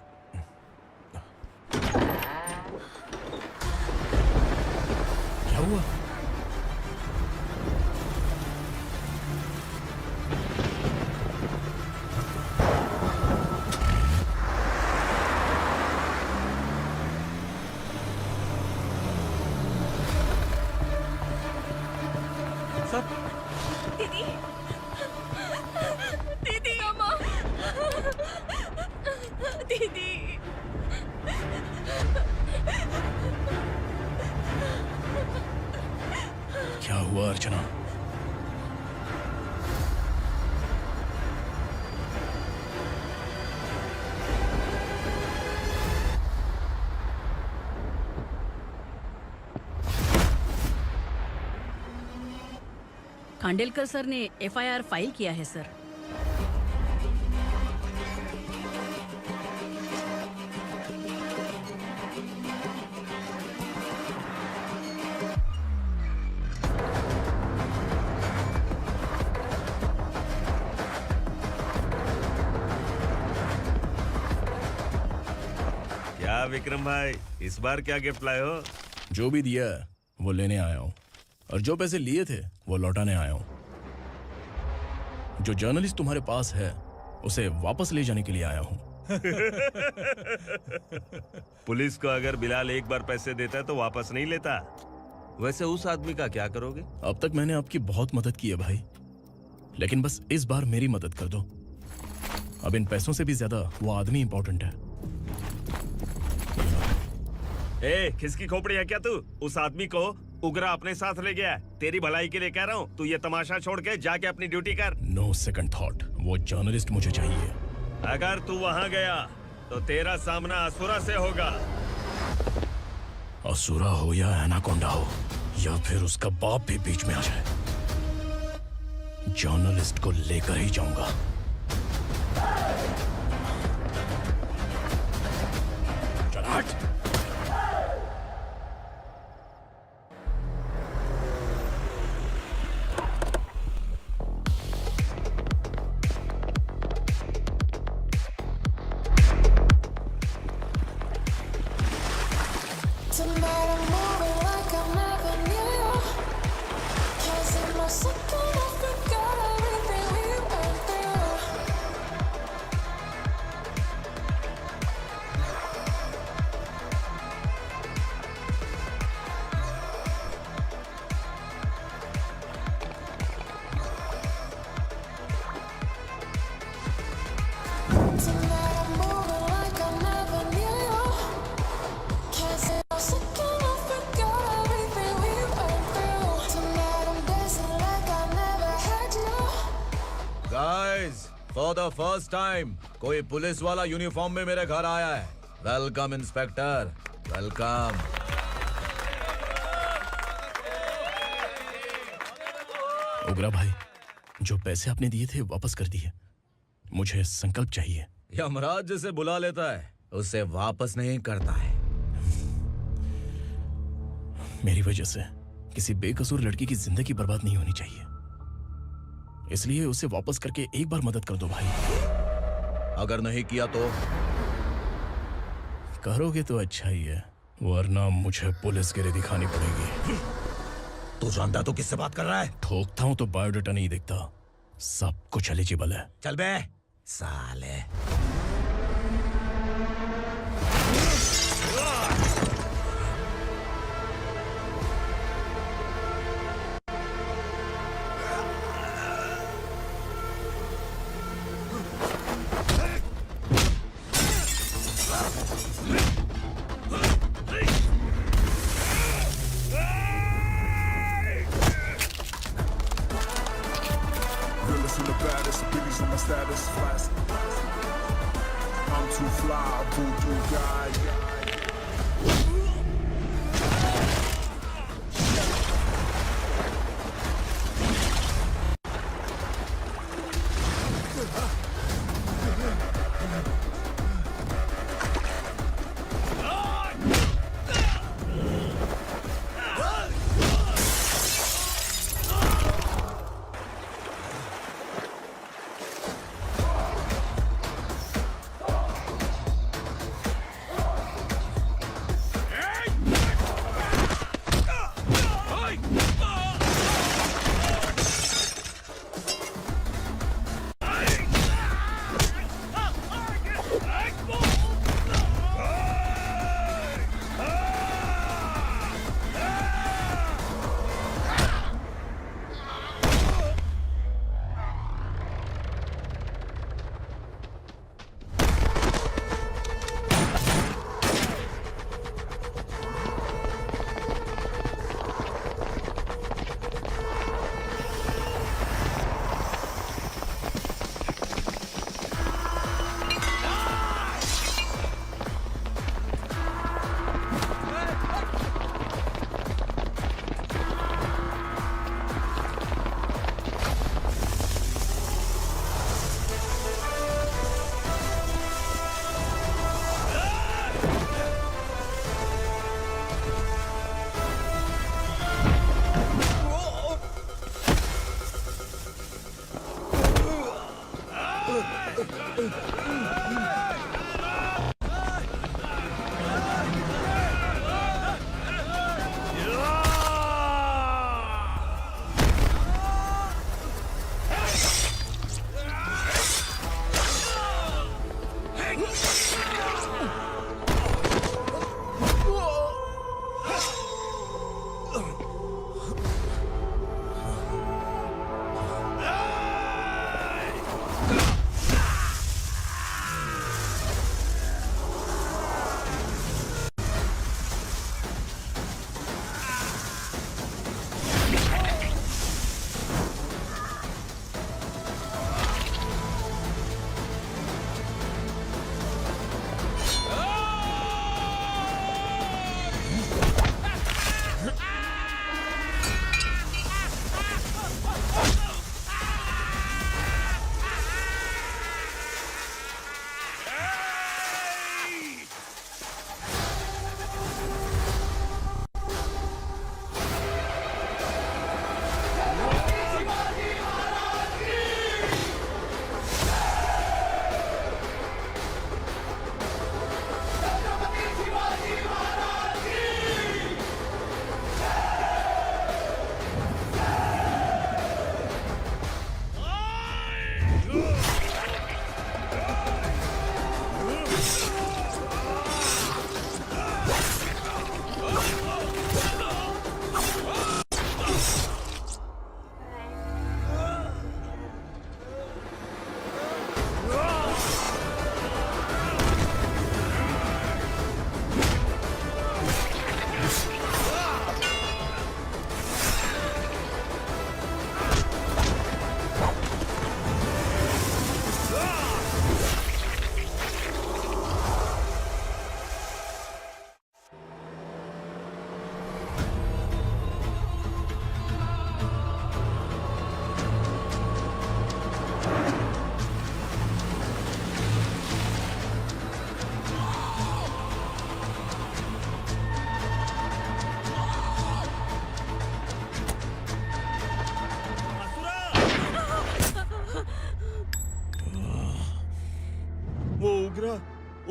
क्या हुआ? दीदी, दीदी, अम्मा, दीदी। क्या हुआ अर्चना? खांडेलकर सर ने FIR फाइल किया है सर। क्या विक्रम भाई, इस बार क्या गिफ्ट लाए हो? जो भी दिया है वो लेने आया हूँ, और जो पैसे लिए थे वो लौटाने आया हूँ। जो जर्नलिस्ट तुम्हारे पास है उसे वापस ले जाने के लिए आया हूँ। पुलिस को अगर बिलाल एक बार पैसे देता है तो वापस नहीं लेता। वैसे उस आदमी का क्या करोगे? अब तक मैंने आपकी बहुत मदद की है भाई, लेकिन बस इस बार मेरी मदद कर दो। अब इन पैसों से भी ज्यादा वो आदमी इंपॉर्टेंट है। ए, किसकी खोपड़ी है क्या तू? उस आदमी को उगरा अपने साथ ले गया। तेरी भलाई के लिए कह रहा हूँ, तू ये तमाशा छोड़ के जाके अपनी ड्यूटी कर। नो सेकंड थॉट, वो जर्नलिस्ट मुझे चाहिए। अगर तू वहाँ गया तो तेरा सामना असुरा से होगा। असुरा हो या एनाकोंडा हो, या फिर उसका बाप भी बीच में आ जाए, जर्नलिस्ट को लेकर ही जाऊंगा। चल हट। फॉर द फर्स्ट टाइम कोई पुलिस वाला यूनिफॉर्म में मेरे घर आया है। Welcome inspector, welcome. उग्रा भाई, जो पैसे आपने दिए थे वापस कर दिए। मुझे संकल्प चाहिए। यमराज जिसे बुला लेता है उसे वापस नहीं करता है। मेरी वजह से किसी बेकसूर लड़की की जिंदगी बर्बाद नहीं होनी चाहिए, इसलिए उसे वापस करके एक बार मदद कर दो भाई। अगर नहीं किया तो? करोगे तो अच्छा ही है, वरना मुझे पुलिसगिरी दिखानी पड़ेगी। तू जानता तो किससे बात कर रहा है? ठोकता हूं तो बायोडाटा नहीं दिखता, सब कुछ एलिजिबल है। चल बे साले।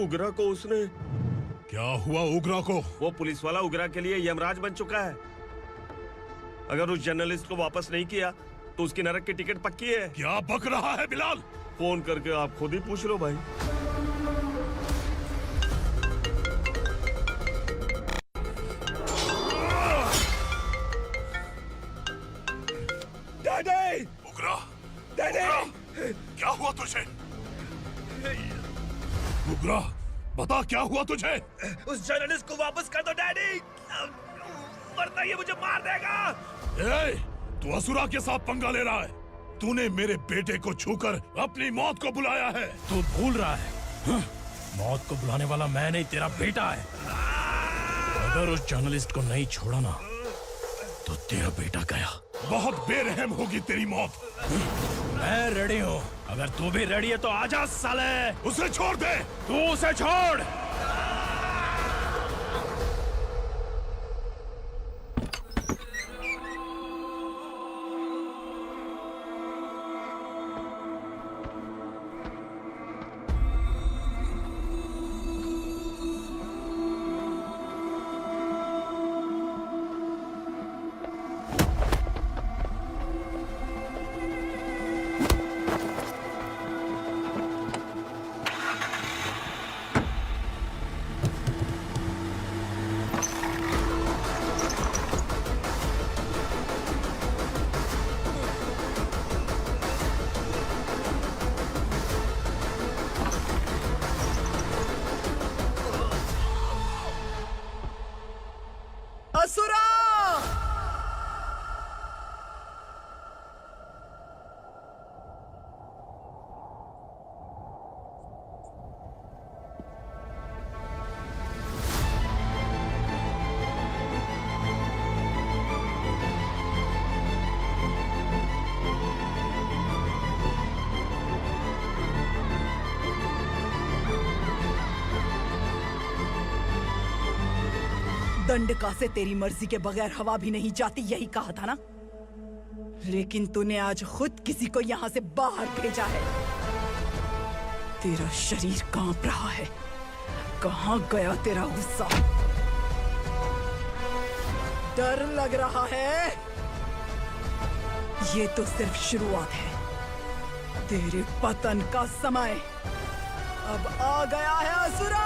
उगरा को उसने। क्या हुआ उगरा को? वो पुलिस वाला उगरा के लिए यमराज बन चुका है। अगर उस जर्नलिस्ट को वापस नहीं किया तो उसकी नरक की टिकट पक्की है। क्या बक रहा है बिलाल? फोन करके आप खुद ही पूछ लो भाई। डैडी! उगरा! डैडी! क्या हुआ तुझे? उगरा, बता क्या हुआ तुझे? उस जर्नलिस्ट को वापस कर दो डैडी, वरना ये मुझे मार देगा। ए, तू असुरा के साथ पंगा ले रहा है। तूने मेरे बेटे को छूकर अपनी मौत को बुलाया है। तू भूल रहा है, मौत को बुलाने वाला मैं नहीं, तेरा बेटा है। अगर उस जर्नलिस्ट को नहीं छोड़ा ना तो तेरा बेटा गया। बहुत बेरहम होगी तेरी मौत। मैं रेडी हूँ, अगर तू भी रेडी है तो आजा साले। उसे छोड़ दे। तू उसे छोड़। असुरा! दंडका से तेरी मर्जी के बगैर हवा भी नहीं जाती, यही कहा था ना? लेकिन तूने आज खुद किसी को यहाँ से बाहर भेजा है। तेरा शरीर कांप रहा है। कहाँ गया तेरा गुस्सा? डर लग रहा है? ये तो सिर्फ शुरुआत है। तेरे पतन का समय अब आ गया है असुरा!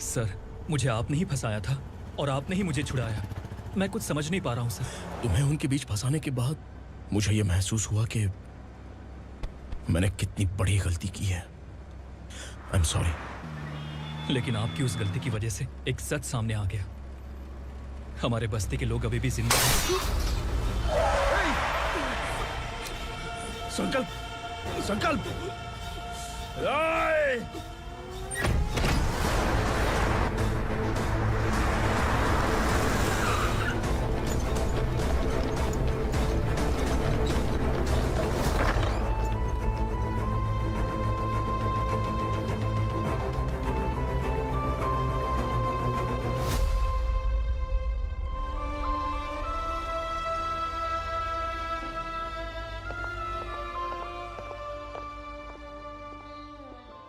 सर, मुझे आपने ही फंसाया था और आपने ही मुझे छुड़ाया। मैं कुछ समझ नहीं पा रहा हूँ सर। तुम्हें उनके बीच फंसाने के बाद मुझे ये महसूस हुआ कि मैंने कितनी बड़ी गलती की है। I am sorry. लेकिन आपकी उस गलती की वजह से एक सच सामने आ गया। हमारे बस्ती के लोग अभी भी जिंदा हैं। संकल्प, संकल्प!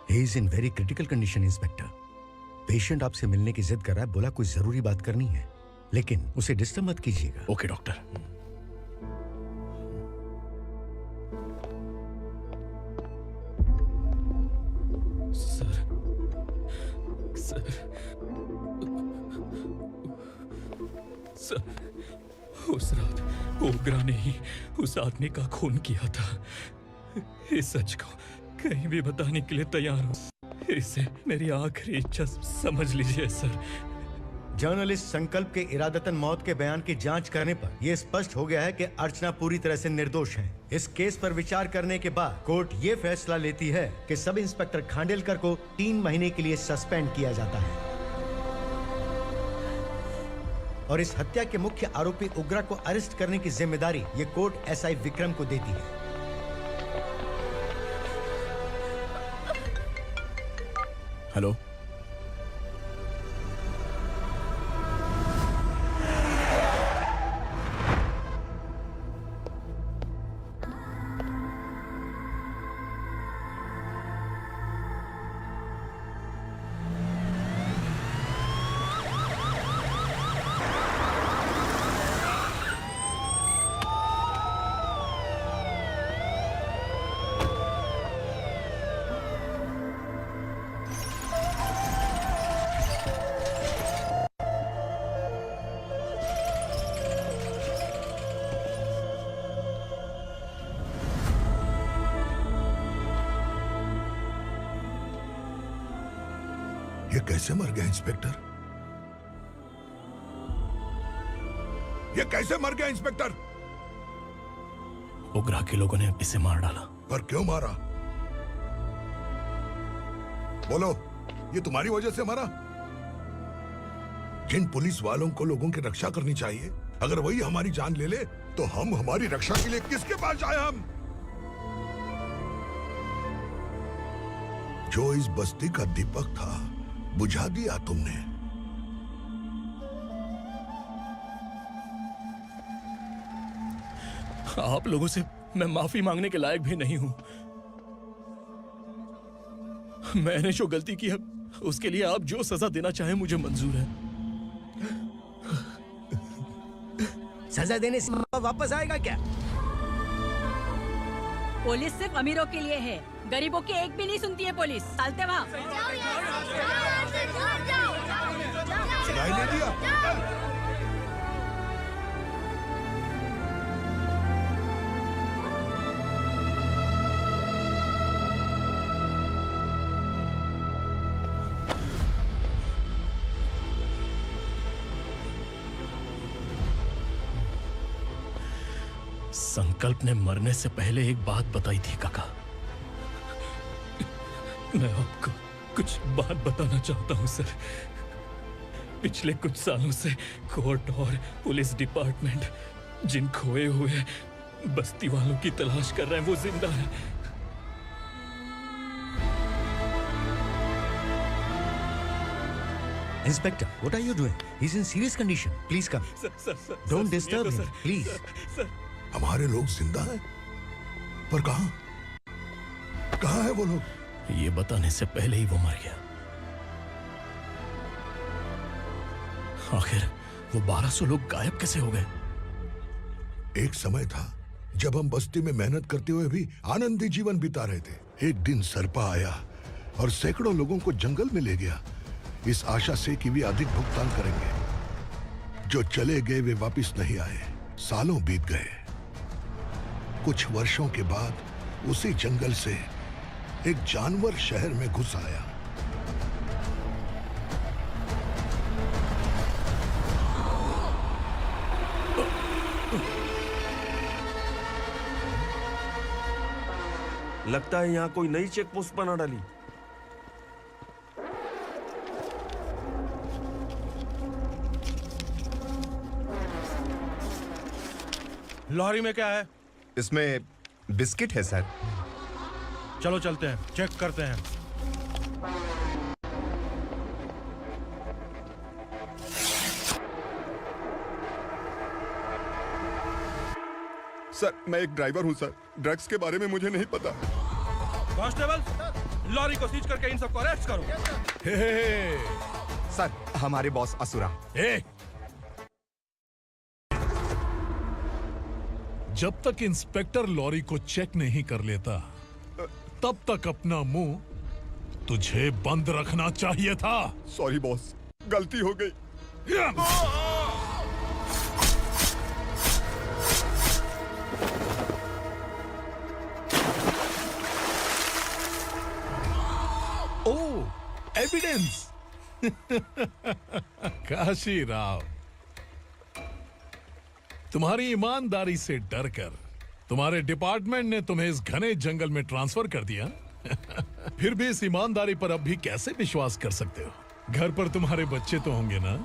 He is in very critical condition, inspector. Patient आपसे मिलने की जिद कर रहा है, बोला कुछ जरूरी बात करनी है, लेकिन उसे डिस्टर्ब मत कीजिएगा। Okay doctor. Sir, sir, sir, उस रात ओग्रा ने ही उस आदमी का खून किया था। इस सच को कहीं भी बताने के लिए तैयार हूँ। इसे मेरी आखिरी इच्छा समझ लीजिए सर। जर्नलिस्ट संकल्प के इरादतन मौत के बयान की जांच करने पर यह स्पष्ट हो गया है कि अर्चना पूरी तरह से निर्दोष है। इस केस पर विचार करने के बाद कोर्ट ये फैसला लेती है कि सब इंस्पेक्टर खांडेलकर को 3 महीने के लिए सस्पेंड किया जाता है और इस हत्या के मुख्य आरोपी उग्रा को अरेस्ट करने की जिम्मेदारी ये कोर्ट एसआई विक्रम को देती है। हेलो, ये कैसे मर गया इंस्पेक्टर? ये कैसे मर गया इंस्पेक्टर? उग्रा के लोगों ने इसे मार डाला। पर क्यों मारा? बोलो, ये तुम्हारी वजह से मारा? जिन पुलिस वालों को लोगों की रक्षा करनी चाहिए, अगर वही हमारी जान ले ले तो हम हमारी रक्षा के लिए किसके पास जाए? हम जो इस बस्ती का दीपक था बुझा दिया तुमने। आप लोगों से मैं माफी मांगने के लायक भी नहीं हूं। मैंने जो गलती की है उसके लिए आप जो सजा देना चाहें मुझे मंजूर है। सजा देने से वापस आएगा क्या? पुलिस सिर्फ अमीरों के लिए है, गरीबों की एक भी नहीं सुनती है पुलिस। चलते वहाँ। सुनाई नहीं दिया? संकल्प ने मरने से पहले एक बात बताई थी काका। मैं आपको कुछ बात बताना चाहता हूं सर। पिछले कुछ सालों से कोर्ट और पुलिस डिपार्टमेंट जिन खोए हुए बस्ती वालों की तलाश कर रहे हैं वो जिंदा है। Inspector, what are you doing? He's in serious condition. Please come. Sir, Don't disturb him, please. हमारे लोग जिंदा हैं, पर कहां? कहां है वो लोग? ये बताने से पहले ही वो मर गया। आखिर वो 1200 लोग गायब कैसे हो गए? एक समय था जब हम बस्ती में मेहनत करते हुए भी आनंदी जीवन बिता रहे थे। एक दिन सरपा आया और सैकड़ों लोगों को जंगल में ले गया, इस आशा से कि वे अधिक भुगतान करेंगे। जो चले गए वे वापस नहीं आए। सालों बीत गए। कुछ वर्षों के बाद उसी जंगल से एक जानवर शहर में घुस आया। लगता है यहाँ कोई नई चेक पोस्ट बना डाली। लॉरी में क्या है? इसमें बिस्किट है सर। चलो चलते हैं, चेक करते हैं। सर, मैं एक ड्राइवर हूं सर। ड्रग्स के बारे में मुझे नहीं पता। कांस्टेबल, लॉरी को सीज करके इन सबको अरेस्ट करो। सर, हमारे बॉस असुरा। जब तक इंस्पेक्टर लॉरी को चेक नहीं कर लेता तब तक अपना मुंह तुझे बंद रखना चाहिए था। सॉरी बॉस, गलती हो गई। एविडेंस। काशी राव, तुम्हारी ईमानदारी से डरकर तुम्हारे डिपार्टमेंट ने तुम्हें इस घने जंगल में ट्रांसफर कर दिया। फिर भी इस ईमानदारी पर अब भी कैसे विश्वास कर सकते हो? घर पर तुम्हारे बच्चे तो होंगे ना?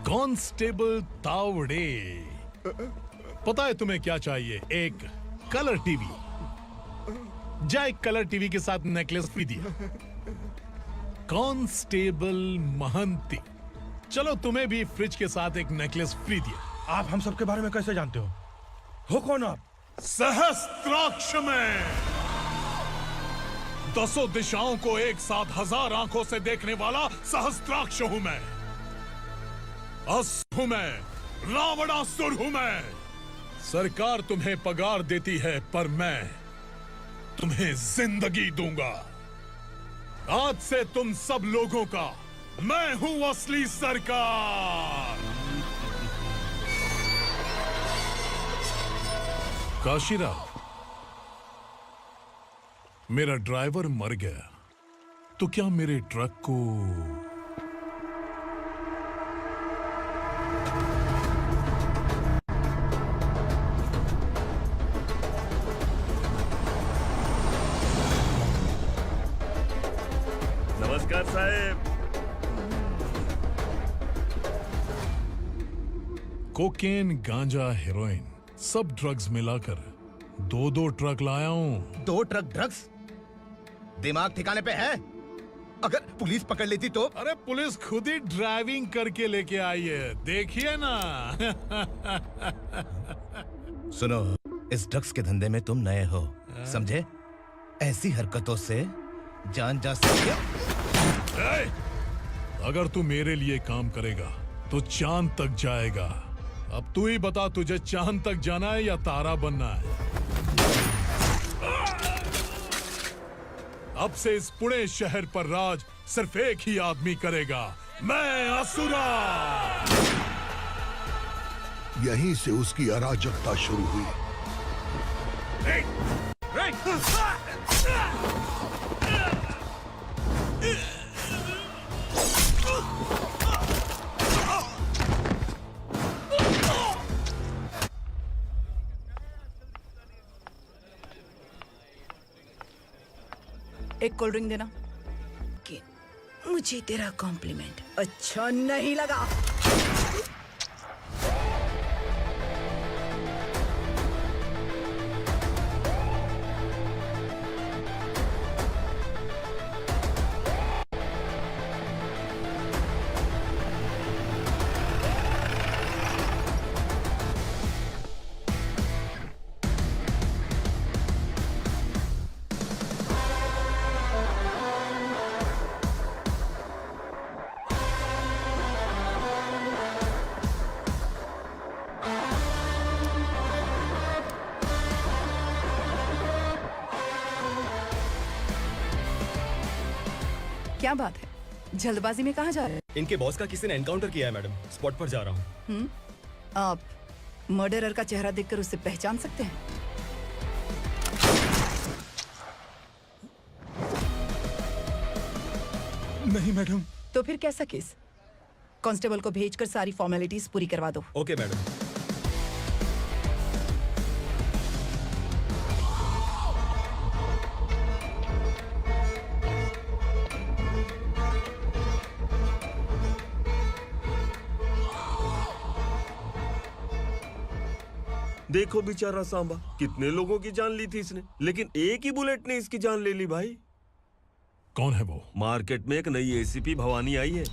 कांस्टेबल तावड़े, पता है तुम्हें क्या चाहिए? एक कलर टीवी। जा एक कलर टीवी के साथ नेकलेस भी दिया। कांस्टेबल महंती, चलो तुम्हें भी फ्रिज के साथ एक नेकलेस फ्री दिया। आप हम सब के बारे में कैसे जानते हो कौन आप? सहस्त्राक्ष में 10 दिशाओं को एक साथ 1000 आंखों से देखने वाला सहस्त्राक्ष हूं मैं। असुर हूं मैं, रावणासुर हूं मैं। सरकार तुम्हें पगार देती है, पर मैं तुम्हें जिंदगी दूंगा। आज से तुम सब लोगों का मैं हूं असली सरकार। काशीराव, मेरा ड्राइवर मर गया, तो क्या मेरे ट्रक को नमस्कार साहब। कोकेन, गांजा, हेरोइन, सब ड्रग्स मिलाकर 2 ट्रक लाया हूं। 2 ट्रक ड्रग्स? दिमाग ठिकाने पे है? अगर पुलिस पकड़ लेती तो? अरे पुलिस खुद ही ड्राइविंग करके लेके आई है, देखिए ना। सुनो, इस ड्रग्स के धंधे में तुम नए हो, समझे? ऐसी हरकतों से जान जा सकती है। अगर तू मेरे लिए काम करेगा तो चांद तक जाएगा। अब तू ही बता, तुझे चांद तक जाना है या तारा बनना है? अब से इस पुणे शहर पर राज सिर्फ एक ही आदमी करेगा, मैं असुरा। यहीं से उसकी अराजकता शुरू हुई। एक कोल्ड ड्रिंक देना। मुझे तेरा कॉम्प्लीमेंट अच्छा नहीं लगा। क्या बात है, जल्दबाजी में कहाँ जा रहे हैं? इनके बॉस का किसी ने एनकाउंटर किया है मैडम, स्पॉट पर जा रहा हूँ। आप मर्डरर का चेहरा देखकर उसे पहचान सकते हैं? नहीं मैडम। तो फिर कैसा केस? कांस्टेबल को भेजकर सारी फॉर्मेलिटीज पूरी करवा दो। Okay madam. देखो बेचारा सांबा, कितने लोगों की जान ली थी इसने, लेकिन एक ही बुलेट ने इसकी जान ले ली भाई। कौन है वो? मार्केट में एक नई एसीपी भवानी आई है।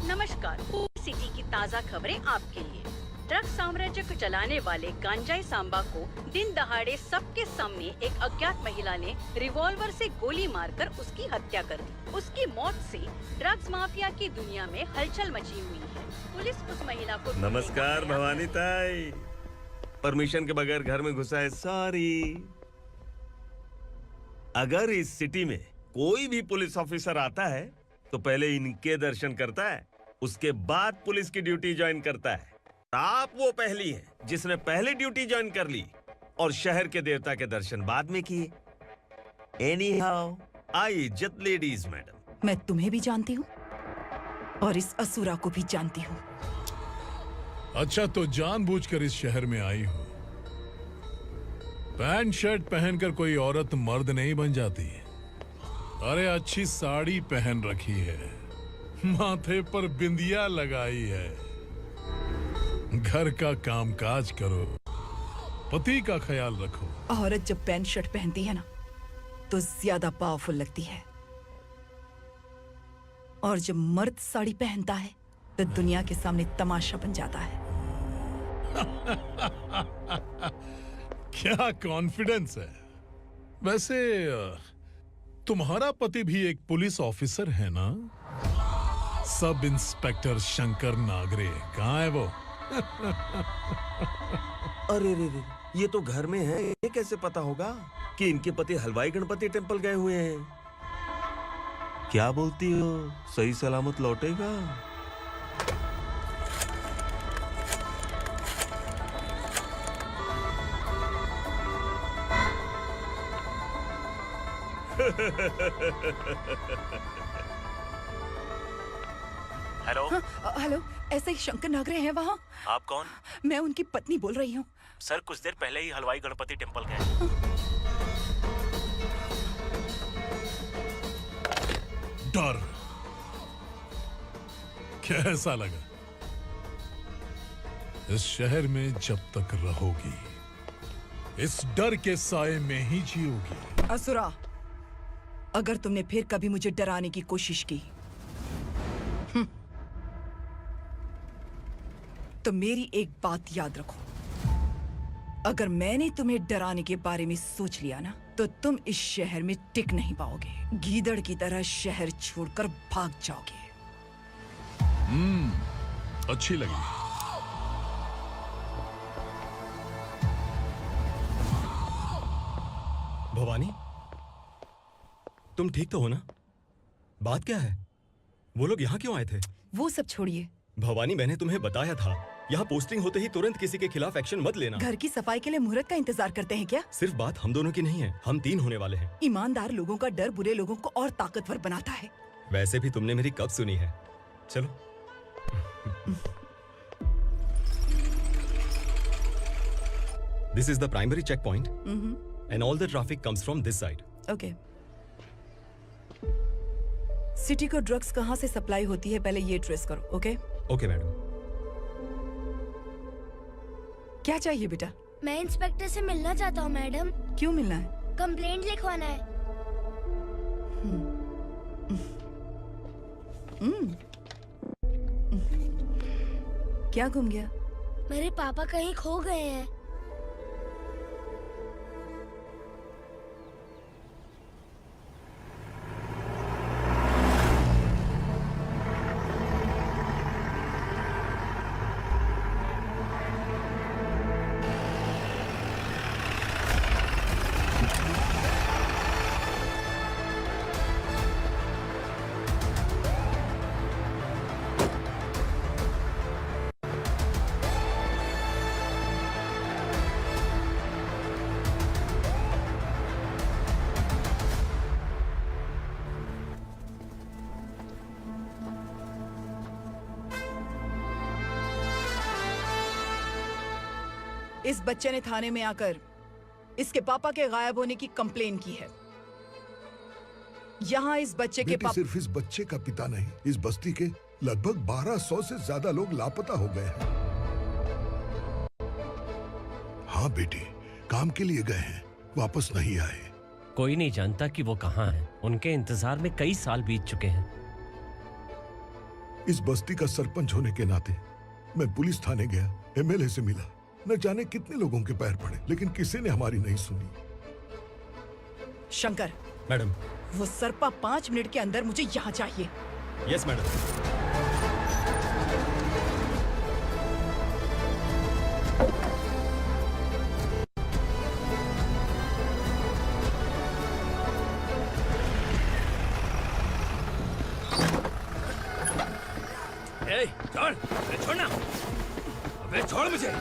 नमस्कार, सिटी की ताज़ा खबरें आपके लिए। ड्रग्स साम्राज्य को चलाने वाले गांजाई सांबा को दिन दहाड़े सबके सामने एक अज्ञात महिला ने रिवॉल्वर से गोली मारकर उसकी हत्या कर दी। उसकी मौत से ड्रग्स माफिया की दुनिया में हलचल मची हुई है। पुलिस उस महिला को नमस्कार भवानी ताई, परमिशन के बगैर घर में घुसा है, सॉरी। अगर इस सिटी में कोई भी पुलिस ऑफिसर आता है तो पहले इनके दर्शन करता है, उसके बाद पुलिस की ड्यूटी ज्वाइन करता है। आप वो पहली हैं जिसने पहले ड्यूटी ज्वाइन कर ली और शहर के देवता के दर्शन बाद में किए। एनीहाउ, आई इज्जत लेडीज मैडम। मैं तुम्हें भी जानती हूँ और इस असुरा को भी जानती हूँ। अच्छा, तो जानबूझकर इस शहर में आई हो। पैंट शर्ट पहनकर कोई औरत मर्द नहीं बन जाती। अरे अच्छी साड़ी पहन रखी है, माथे पर बिंदिया लगाई है, घर का कामकाज करो, पति का ख्याल रखो। औरत जब पैंट शर्ट पहनती है ना तो ज्यादा पावरफुल लगती है, और जब मर्द साड़ी पहनता है तो दुनिया के सामने तमाशा बन जाता है। क्या कॉन्फिडेंस है। वैसे तुम्हारा पति भी एक पुलिस ऑफिसर है ना? सब इंस्पेक्टर शंकर नागरे कहाँ है वो? अरे रे रे, ये तो घर में है। ये कैसे पता होगा कि इनके पति हलवाई गणपति टेम्पल गए हुए हैं? क्या बोलती हो, सही सलामत लौटेगा? हेलो। हेलो, ऐसे ही शंकर नागरे हैं वहाँ? आप कौन? मैं उनकी पत्नी बोल रही हूँ। सर कुछ देर पहले ही हलवाई गणपति टेम्पल गए। डर कैसा लगा? इस शहर में जब तक रहोगी इस डर के साए में ही जियोगी। असुरा, अगर तुमने फिर कभी मुझे डराने की कोशिश की तो मेरी एक बात याद रखो, अगर मैंने तुम्हें डराने के बारे में सोच लिया ना तो तुम इस शहर में टिक नहीं पाओगे। गीदड़ की तरह शहर छोड़कर भाग जाओगे। अच्छी लगी। भवानी, तुम ठीक तो हो ना? बात क्या है? वो लोग यहाँ क्यों आए थे? वो सब छोड़िए। भवानी, मैंने तुम्हें बताया था यहाँ पोस्टिंग होते ही तुरंत किसी के खिलाफ एक्शन मत लेना। घर की सफाई के लिए मुहूर्त का इंतजार करते हैं क्या? सिर्फ बात हम दोनों की नहीं है, हम 3 होने वाले हैं। ईमानदार लोगों का डर बुरे लोगों को और ताकतवर बनाता है। वैसे भी तुमने मेरी कब सुनी है। चलो। This is the primary checkpoint, and all the traffic comes from this side. Okay. City को ड्रग्स कहाँ से सप्लाई होती है पहले ये ट्रेस करो, ओके? Okay madam. क्या चाहिए बेटा? मैं इंस्पेक्टर से मिलना चाहता हूँ मैडम। क्यों मिलना है? कंप्लेंट लिखवाना है। क्या घूम गया? मेरे पापा कहीं खो गए हैं। इस बच्चे ने थाने में आकर इसके पापा के गायब होने की कंप्लेन की है। यहाँ इस बच्चे के बेटी, सिर्फ इस बच्चे का पिता नहीं, इस बस्ती के लगभग 1200 से ज्यादा लोग लापता हो गए हैं। हाँ बेटी, काम के लिए गए हैं, वापस नहीं आए। कोई नहीं जानता कि वो कहाँ हैं। उनके इंतजार में कई साल बीत चुके हैं। इस बस्ती का सरपंच होने के नाते मैं पुलिस थाने गया, एमएलए से मिला, न जाने कितने लोगों के पैर पड़े, लेकिन किसी ने हमारी नहीं सुनी। शंकर, मैडम, वो सरपा 5 मिनट के अंदर मुझे यहाँ चाहिए। Yes madam. छोड़, अबे छोड़ना, अबे छोड़ मुझे।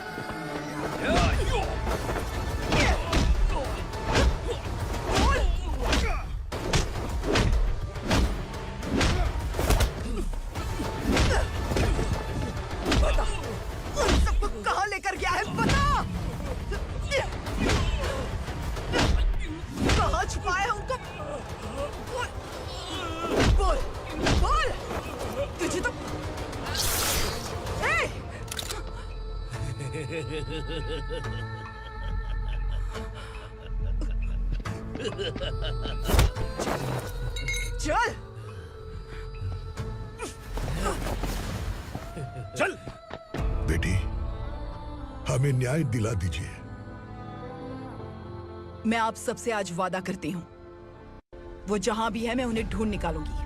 बता, उन सबको कहाँ लेकर गया है बता। कहाँ छुपाया है उनको? बोल, बोल, तुझे तो चल चल बेटी, हमें न्याय दिला दीजिए। मैं आप सबसे आज वादा करती हूँ, वो जहां भी है मैं उन्हें ढूंढ निकालूंगी।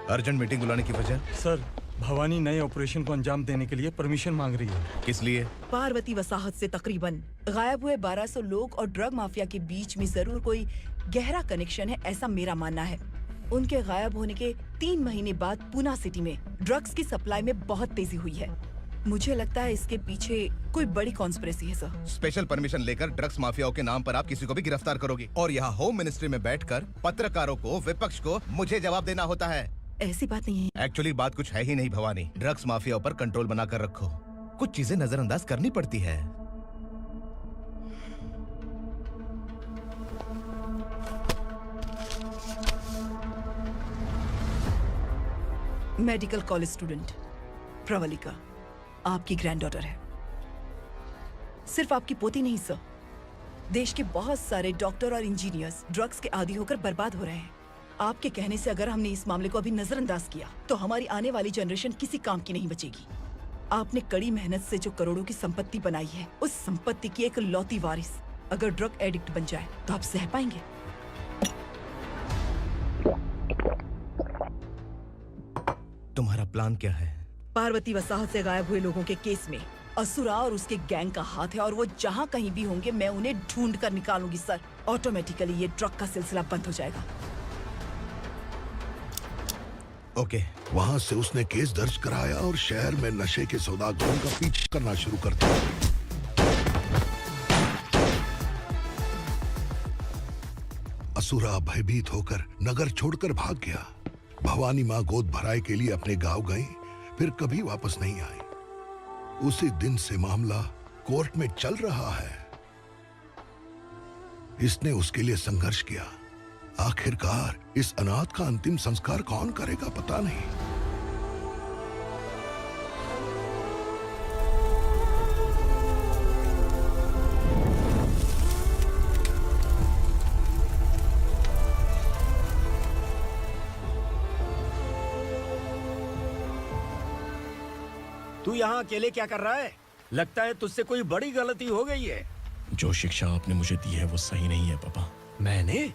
अर्जेंट मीटिंग बुलाने की वजह? सर, भवानी नए ऑपरेशन को अंजाम देने के लिए परमिशन मांग रही है। किस लिए? पार्वती वसाहत से तकरीबन गायब हुए 1200 लोग और ड्रग माफिया के बीच में जरूर कोई गहरा कनेक्शन है, ऐसा मेरा मानना है। उनके गायब होने के 3 महीने बाद पूना सिटी में ड्रग्स की सप्लाई में बहुत तेजी हुई है। मुझे लगता है इसके पीछे कोई बड़ी कॉन्स्पिरेसी है सर। स्पेशल परमिशन लेकर ड्रग्स माफियाओं के नाम पर आप किसी को भी गिरफ्तार करोगे और यहाँ होम मिनिस्ट्री में बैठकर पत्रकारों को, विपक्ष को मुझे जवाब देना होता है। ऐसी बात नहीं है। एक्चुअली बात कुछ है ही नहीं भवानी। ड्रग्स माफियाओं पर कंट्रोल बनाकर रखो। कुछ चीजें नजरअंदाज करनी पड़ती है। मेडिकल कॉलेज स्टूडेंट प्रवलिका आपकी ग्रैंडडॉटर है। सिर्फ आपकी पोती नहीं सर, देश के बहुत सारे डॉक्टर और इंजीनियर्स ड्रग्स के आदी होकर बर्बाद हो रहे हैं। आपके कहने से अगर हमने इस मामले को अभी नजरअंदाज किया तो हमारी आने वाली जनरेशन किसी काम की नहीं बचेगी। आपने कड़ी मेहनत से जो करोड़ों की संपत्ति बनाई है, उस संपत्ति की एक लौती वारिस अगर ड्रग एडिक्ट बन जाए तो आप सह पाएंगे? तुम्हारा प्लान क्या है? पार्वती वसाहत से गायब हुए लोगों के केस में असुरा और उसके गैंग का हाथ है और वो जहाँ कहीं भी होंगे मैं उन्हें ढूंढ कर निकालूंगी सर। ऑटोमेटिकली ये ड्रग का सिलसिला बंद हो जाएगा। ओके। वहाँ से उसने केस दर्ज कराया और शहर में नशे के सौदागरों का पीछा करना शुरू कर दिया। असुरा भयभीत होकर नगर छोड़कर भाग गया। भवानी माँ गोद भराई के लिए अपने गांव गई, फिर कभी वापस नहीं आई। उसी दिन से मामला कोर्ट में चल रहा है। इसने उसके लिए संघर्ष किया। आखिरकार इस अनाथ का अंतिम संस्कार कौन करेगा पता नहीं। तू यहाँ अकेले क्या कर रहा है? लगता है तुझसे कोई बड़ी गलती हो गई है। जो शिक्षा आपने मुझे दी है वो सही नहीं है पापा। मैंने?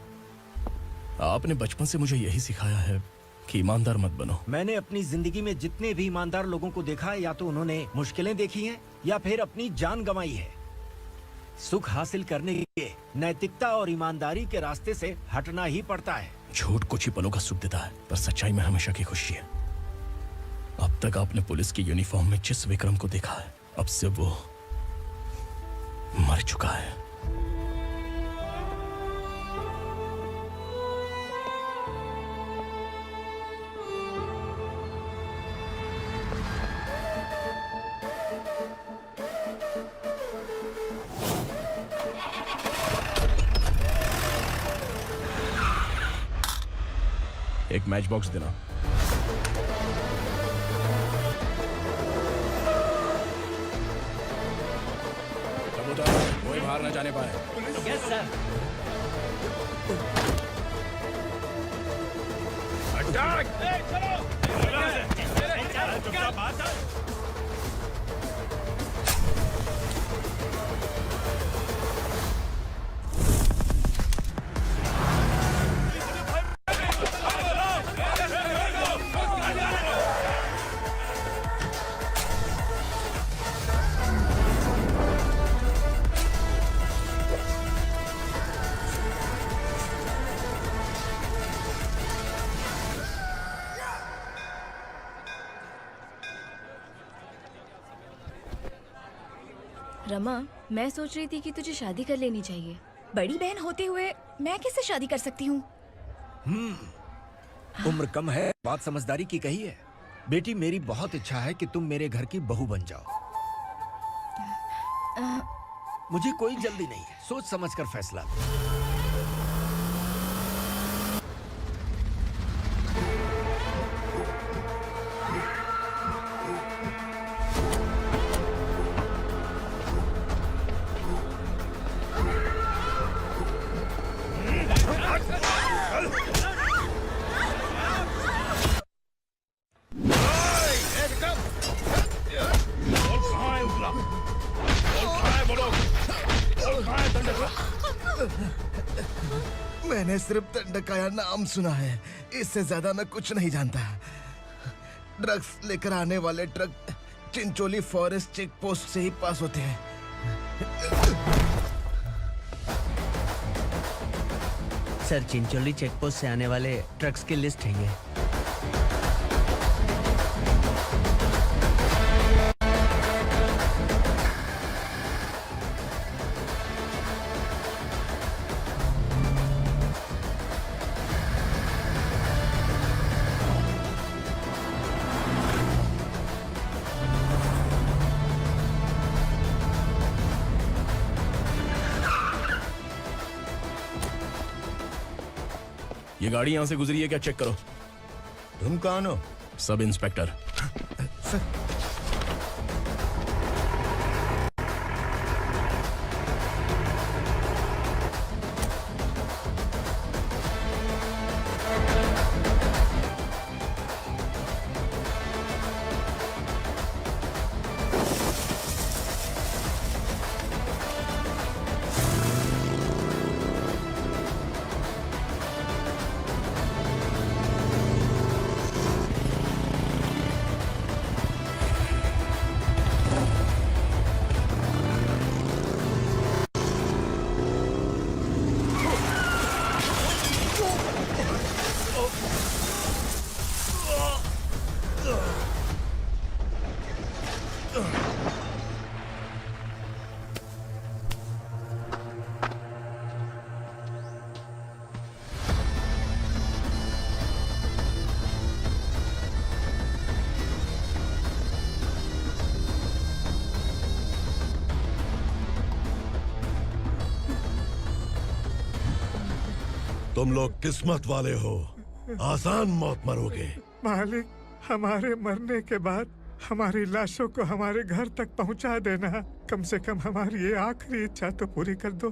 आपने बचपन से मुझे यही सिखाया है कि ईमानदार मत बनो। मैंने अपनी जिंदगी में जितने भी ईमानदार लोगों को देखा है, या तो उन्होंने मुश्किलें देखी हैं या फिर अपनी जान गंवाई है। सुख हासिल करने के लिए नैतिकता और ईमानदारी के रास्ते से हटना ही पड़ता है। झूठ कुछ ही पलों का सुख देता है, पर सच्चाई में हमेशा की खुशी है। अब तक आपने पुलिस की यूनिफॉर्म में जिस विक्रम को देखा है, अब से वो मर चुका है। एक मैच बॉक्स देना। कोई बाहर न जाने पाए। Yes sir. अटैक! चलो! रमा, मैं सोच रही थी कि तुझे शादी कर लेनी चाहिए। बड़ी बहन होते हुए मैं कैसे शादी कर सकती हूँ? उम्र कम है, बात समझदारी की कही है। बेटी, मेरी बहुत इच्छा है कि तुम मेरे घर की बहू बन जाओ। मुझे कोई जल्दी नहीं है, सोच समझकर फैसला लो। मैंने सिर्फ दंडकाया नाम सुना है, इससे ज्यादा मैं कुछ नहीं जानता। ड्रग्स लेकर आने वाले truck Chincholi forest check post से ही पास होते हैं। सर, चिंचोली चेक पोस्ट से आने वाले ट्रक्स की लिस्ट है ये। ये गाड़ी यहाँ से गुजरी है क्या, चेक करो। तुम कौन हो? Sub inspector. तुम लोग किस्मत वाले हो, आसान मौत मरोगे। मालिक, हमारे मरने के बाद हमारी लाशों को हमारे घर तक पहुंचा देना। कम से कम हमारी ये आखिरी इच्छा तो पूरी कर दो।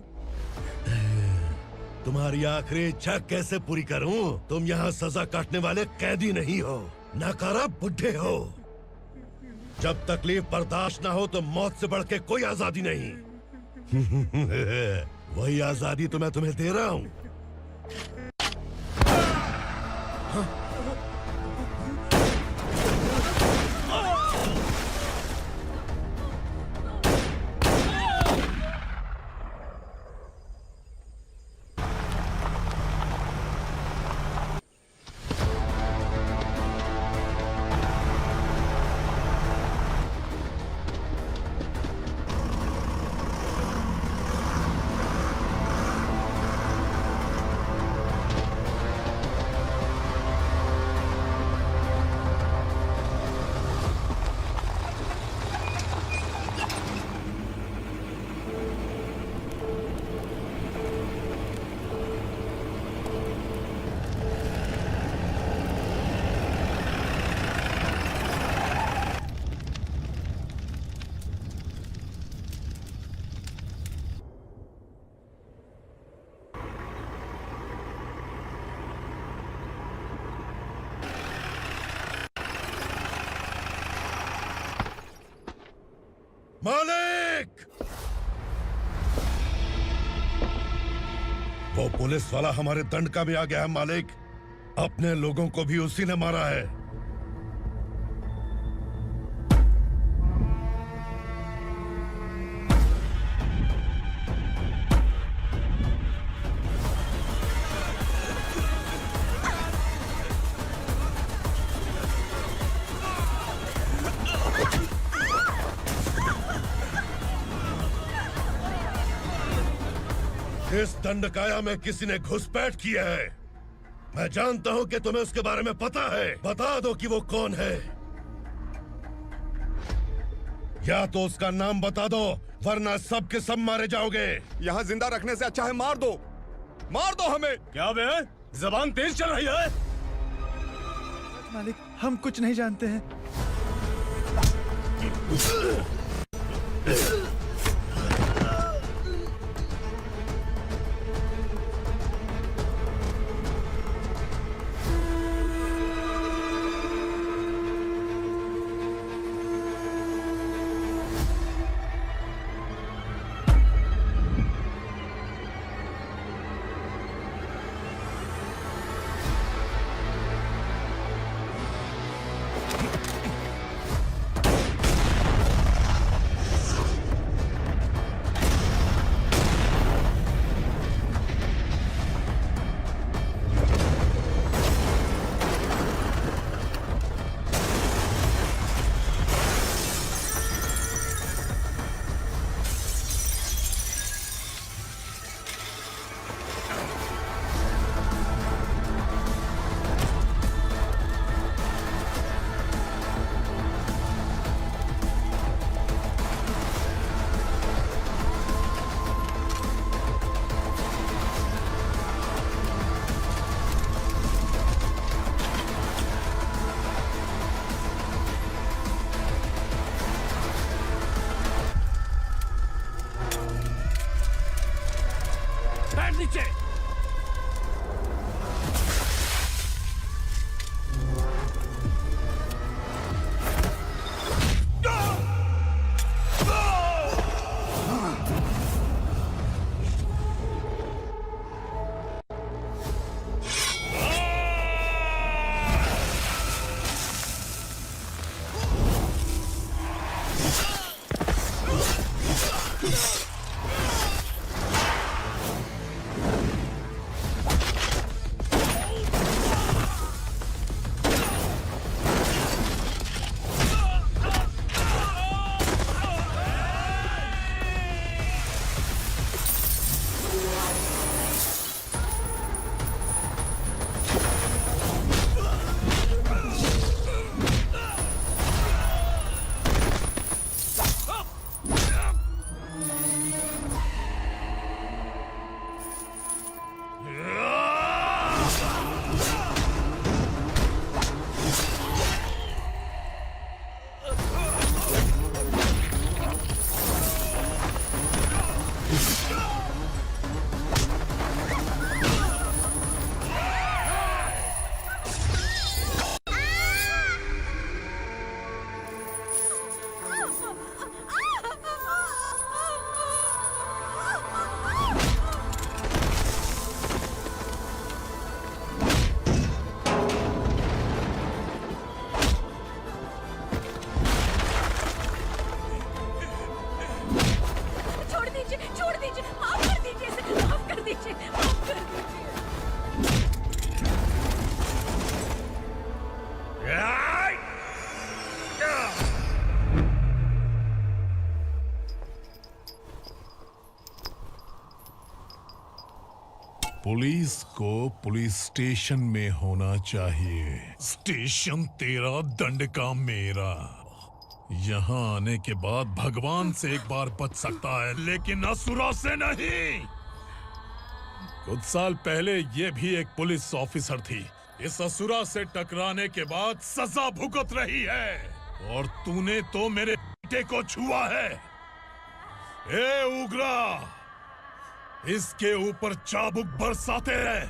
तुम्हारी आखिरी इच्छा कैसे पूरी करूं? तुम यहाँ सजा काटने वाले कैदी नहीं हो, नाकारा बुड्ढे हो। जब तकलीफ बर्दाश्त ना हो तो मौत से बढ़ के कोई आजादी नहीं। वही आजादी तो मैं तुम्हें दे रहा हूँ। मालिक! वो पुलिस वाला हमारे दंड का भी आ गया है मालिक। अपने लोगों को भी उसी ने मारा है। इस दंडकाया में किसी ने घुसपैठ किया है। मैं जानता हूं कि तुम्हें उसके बारे में पता है। बता दो कि वो कौन है, या तो उसका नाम बता दो, वरना सब के सब मारे जाओगे। यहाँ जिंदा रखने से अच्छा है मार दो हमें। क्या बे? जबान तेज चल रही है। मालिक, हम कुछ नहीं जानते हैं। बैठ नीचे। पुलिस को पुलिस स्टेशन में होना चाहिए। स्टेशन तेरा, दंड का मेरा। यहाँ आने के बाद भगवान से एक बार बच सकता है, लेकिन असुरा से नहीं। कुछ साल पहले ये भी एक पुलिस ऑफिसर थी। इस असुरा से टकराने के बाद सजा भुगत रही है, और तूने तो मेरे बेटे को छुआ है। ए उग्रा, इसके ऊपर चाबुक बरसाते रहे,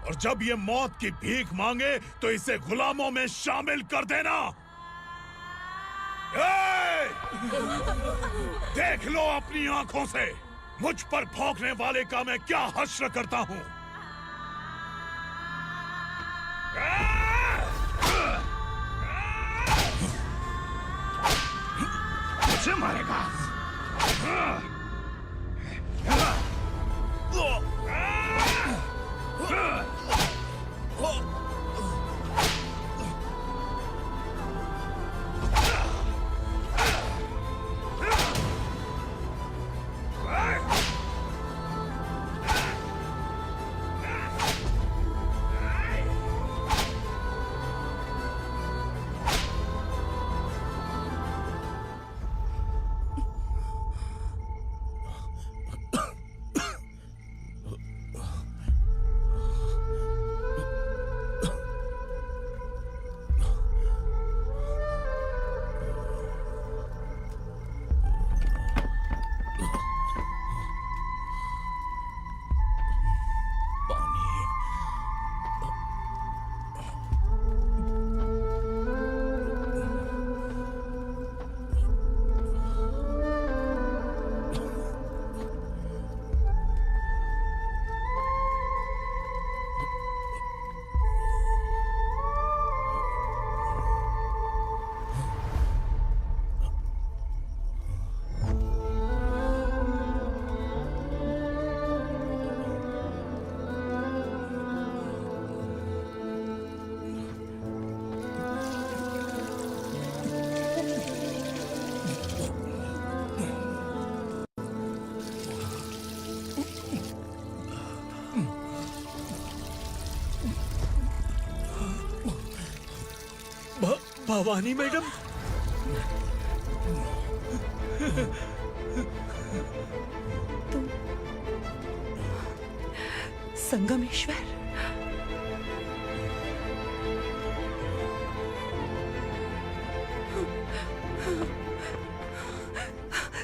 और जब ये मौत की भीख मांगे तो इसे गुलामों में शामिल कर देना। देख लो अपनी आंखों से मुझ पर भौंकने वाले का मैं क्या हश्र करता हूं। मुझे मारेगा? भवानी मैडम। तुम संगमेश्वर।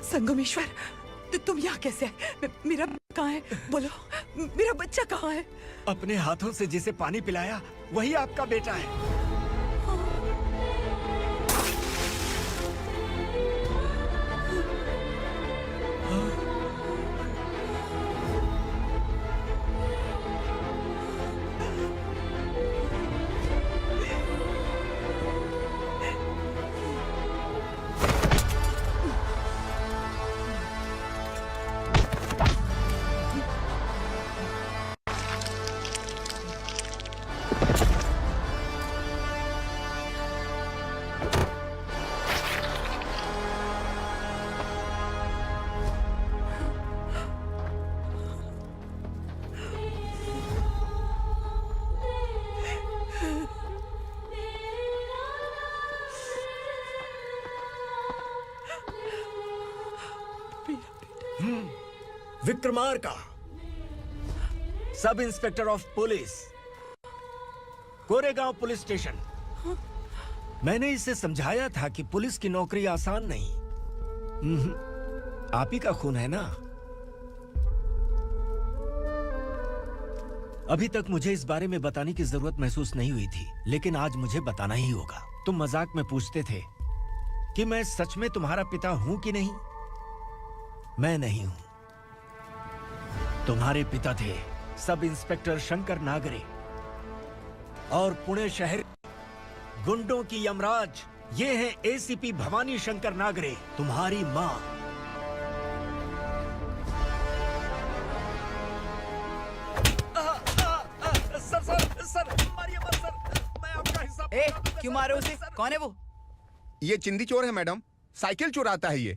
संगमेश्वर, तुम यहाँ कैसे आए? मेरा कहाँ है? बोलो, मेरा बच्चा कहाँ है? अपने हाथों से जिसे पानी पिलाया वही आपका बेटा है। Vikramarka, sub inspector of police, Koregaon police station. मैंने इसे समझाया था कि पुलिस की नौकरी आसान नहीं। आप ही का खून है ना। अभी तक मुझे इस बारे में बताने की जरूरत महसूस नहीं हुई थी, लेकिन आज मुझे बताना ही होगा। तुम मजाक में पूछते थे कि मैं सच में तुम्हारा पिता हूं कि नहीं। मैं नहीं हूं। तुम्हारे पिता थे सब इंस्पेक्टर शंकर नागरे, और पुणे शहर गुंडों की यमराज ये हैं एसीपी भवानी शंकर नागरे, तुम्हारी मां। सर मारिए मत सर, मैं आपका हिस्सा। क्यों मारे उसे? कौन है वो? ये चिंदी चोर है मैडम, साइकिल चुराता है ये।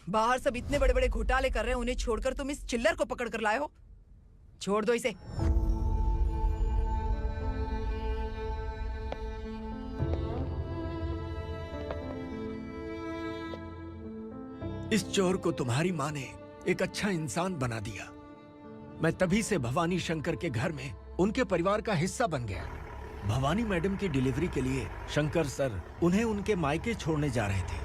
बाहर सब इतने बड़े बड़े घोटाले कर रहे हैं, उन्हें छोड़कर तुम इस चिल्लर को पकड़ कर लाए हो। छोड़ दो इसे। इस चोर को तुम्हारी मां ने एक अच्छा इंसान बना दिया। मैं तभी से भवानी शंकर के घर में उनके परिवार का हिस्सा बन गया। भवानी मैडम की डिलीवरी के लिए शंकर सर उन्हें उनके मायके छोड़ने जा रहे थे।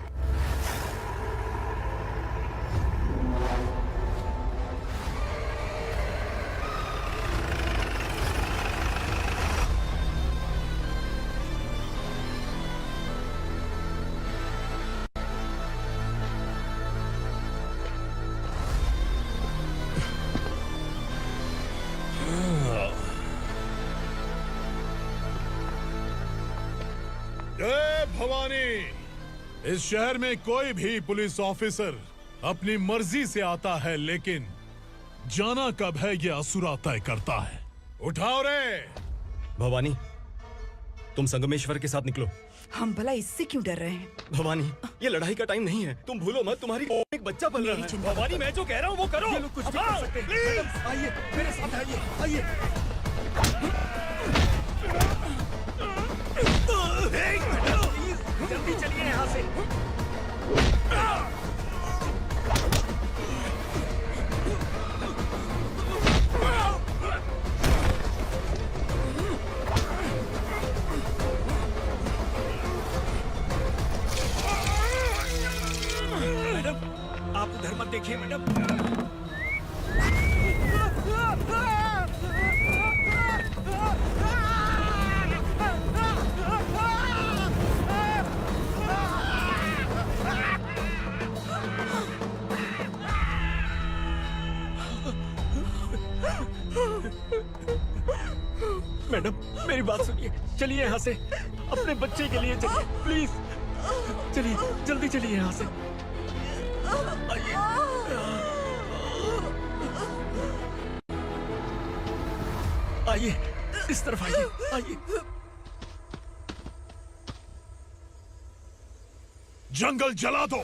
जय भवानी। इस शहर में कोई भी पुलिस ऑफिसर अपनी मर्जी से आता है, लेकिन जाना कब है ये असुरा तय करता है। उठाओ रे। भवानी, तुम संगमेश्वर के साथ निकलो। हम भला इससे क्यों डर रहे हैं? भवानी, ये लड़ाई का टाइम नहीं है। तुम भूलो मत, तुम्हारी एक बच्चा पल रहा है। भवानी, मैं जो कह रहा हूँ वो करो। ये लोग कुछ भी कर सकते हैं। आइए मेरे साथ आइए, आइए। जल्दी चलिए यहाँ से। मैडम, आप उधर मत देखिए मैडम। मैडम, मेरी बात सुनिए। चलिए यहाँ से, अपने बच्चे के लिए चलिए प्लीज। चलिए, जल्दी चलिए यहाँ से। आइए। आइए, इस तरफ आइए, आइए। जंगल जला दो।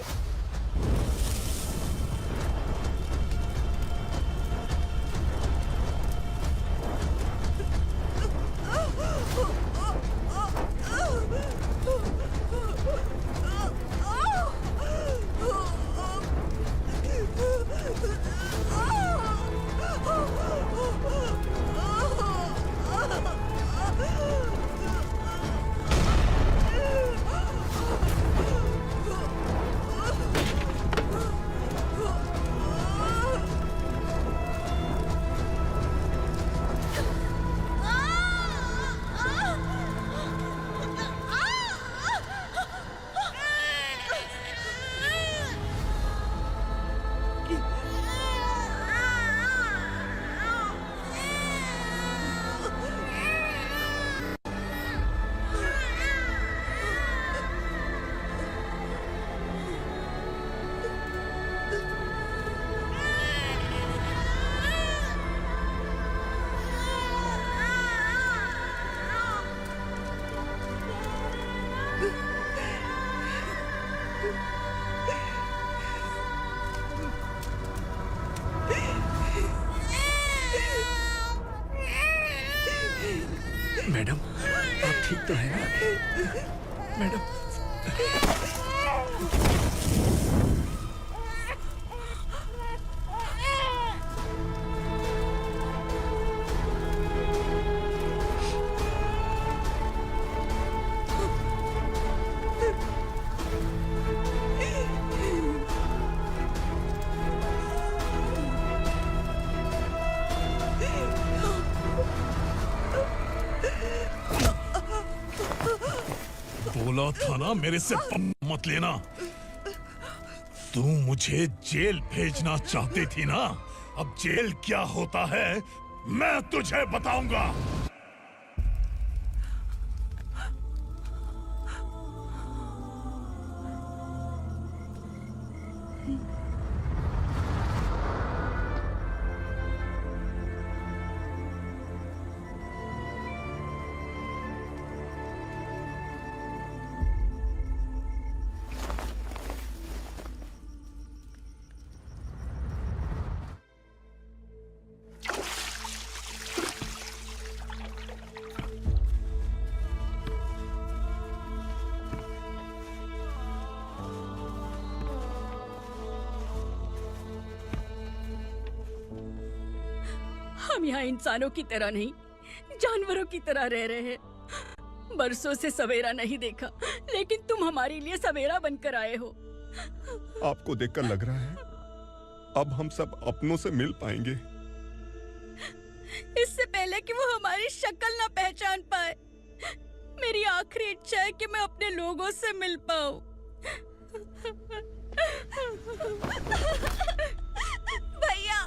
मैडम, आप ठीक तो हैं ना? मैडम। बोला था ना मेरे से पंगा मत लेना। तू मुझे जेल भेजना चाहती थी ना? अब जेल क्या होता है मैं तुझे बताऊंगा। हम यहाँ इंसानों की तरह नहीं, जानवरों की तरह रह रहे हैं। बरसों से सवेरा नहीं देखा, लेकिन तुम हमारे लिए सवेरा बनकर आए हो। आपको देखकर लग रहा है अब हम सब अपनों से मिल पाएंगे। इससे पहले कि वो हमारी शक्ल ना पहचान पाए, मेरी आखिरी इच्छा है कि मैं अपने लोगों से मिल पाऊं। भैया,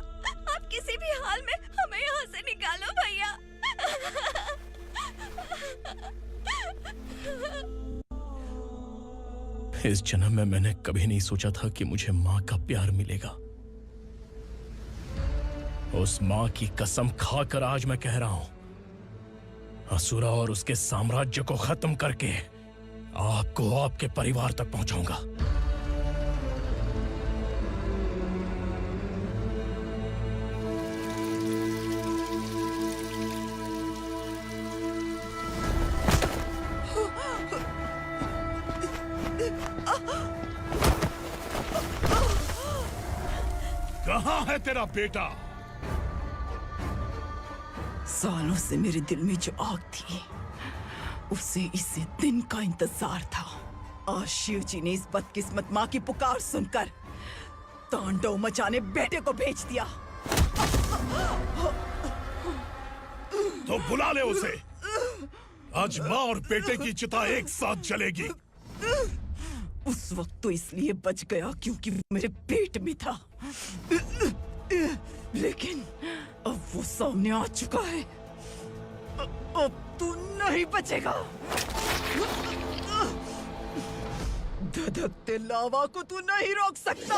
आप किसी भी हाल में हमें यहाँ से निकालो भैया। इस जन्म में मैंने कभी नहीं सोचा था कि मुझे माँ का प्यार मिलेगा। उस माँ की कसम खाकर आज मैं कह रहा हूं, असुरा और उसके साम्राज्य को खत्म करके आपको आपके परिवार तक पहुंचाऊंगा। कहाँ है तेरा बेटा? सालों से मेरे दिल में जो आग थी, उसे इसी दिन का इंतजार था। आज शिव जी ने इस बदकिस्मत माँ की पुकार सुनकर तांडव मचाने बेटे को भेज दिया। तो बुला ले उसे। आज माँ और बेटे की चिता एक साथ जलेगी। उस वक्त तो इसलिए बच गया क्योंकि वो मेरे पेट में था, लेकिन अब वो सामने आ चुका है। अब तू नहीं बचेगा। धधकते लावा को तू नहीं रोक सकता।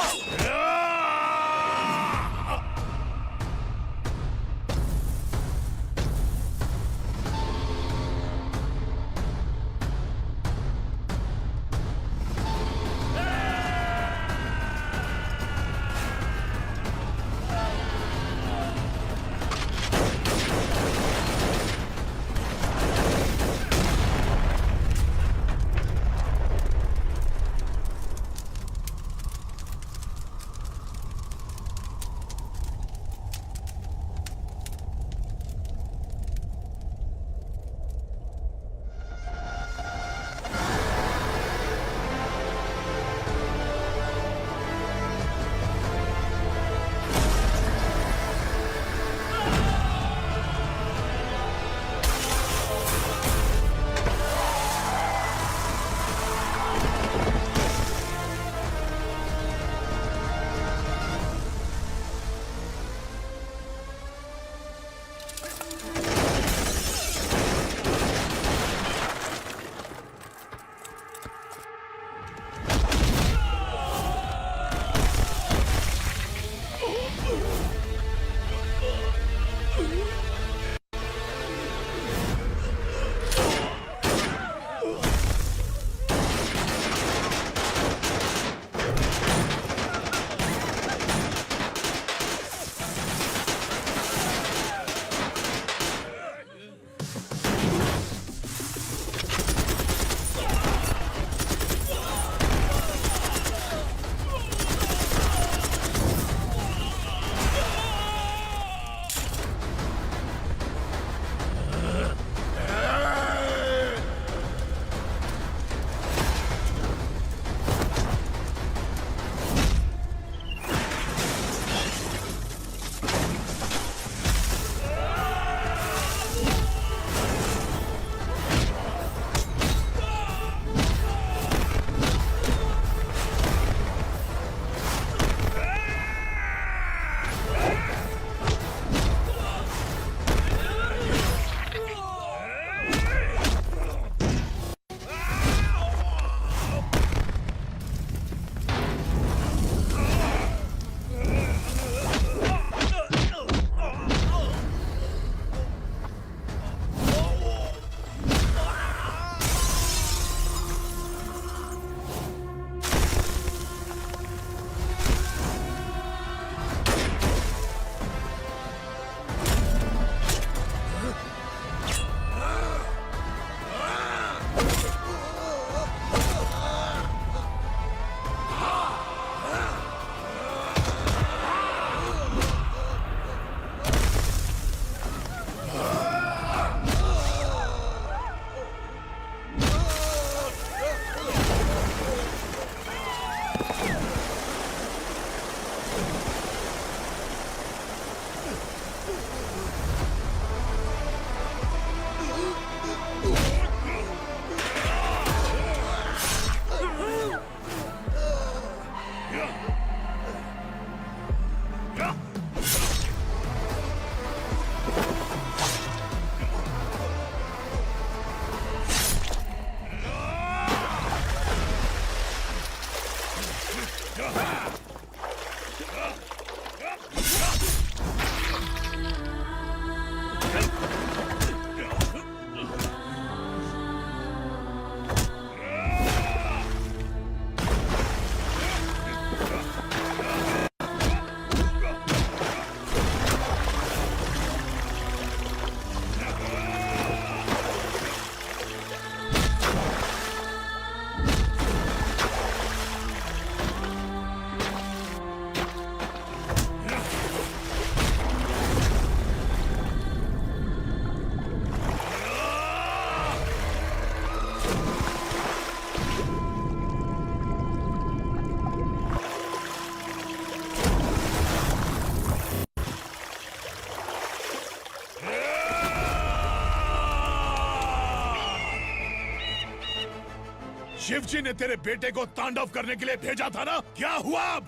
शिवजी ने तेरे बेटे को तांडव करने के लिए भेजा था ना, क्या हुआ अब?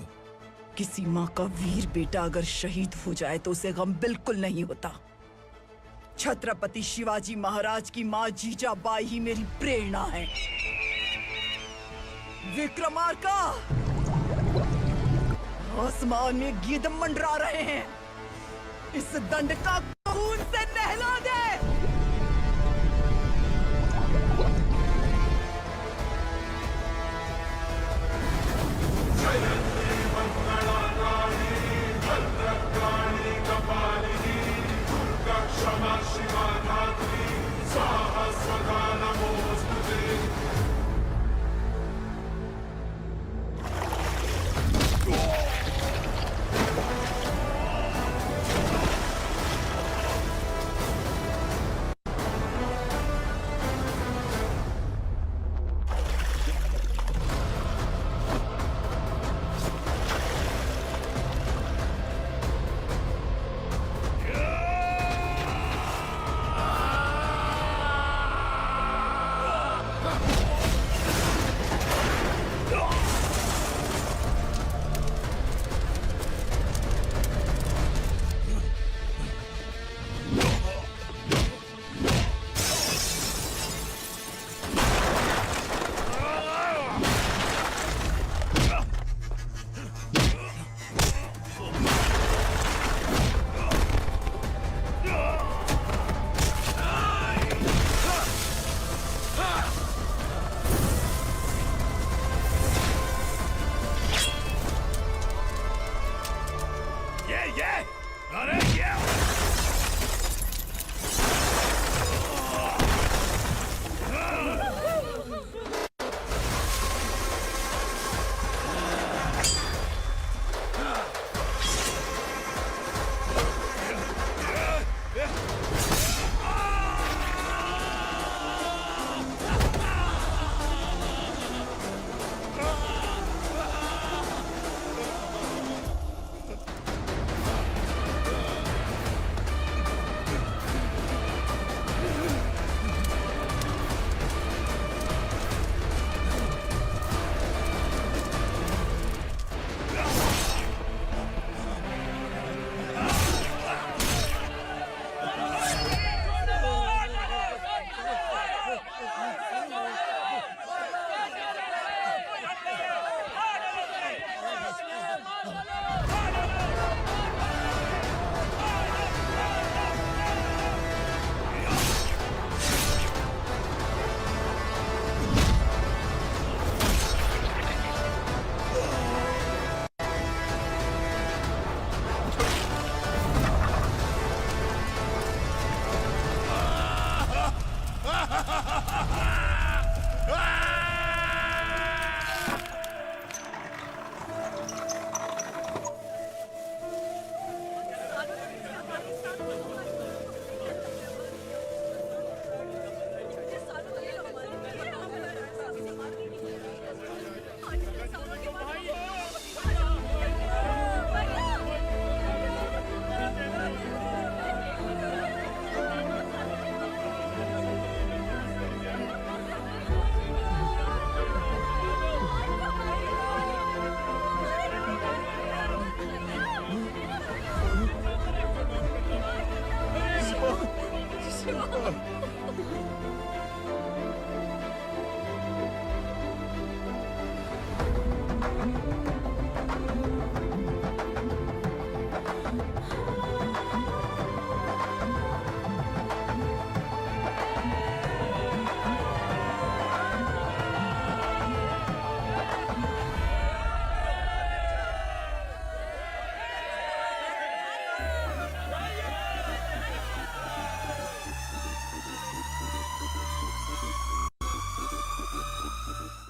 किसी माँ का वीर बेटा अगर शहीद हो जाए तो उसे गम बिल्कुल नहीं होता। छत्रपति शिवाजी महाराज की माँ जीजाबाई ही मेरी प्रेरणा है। विक्रमार्का, आसमान में गिद्ध मंडरा रहे हैं, इस दंड का खून से नहला दे।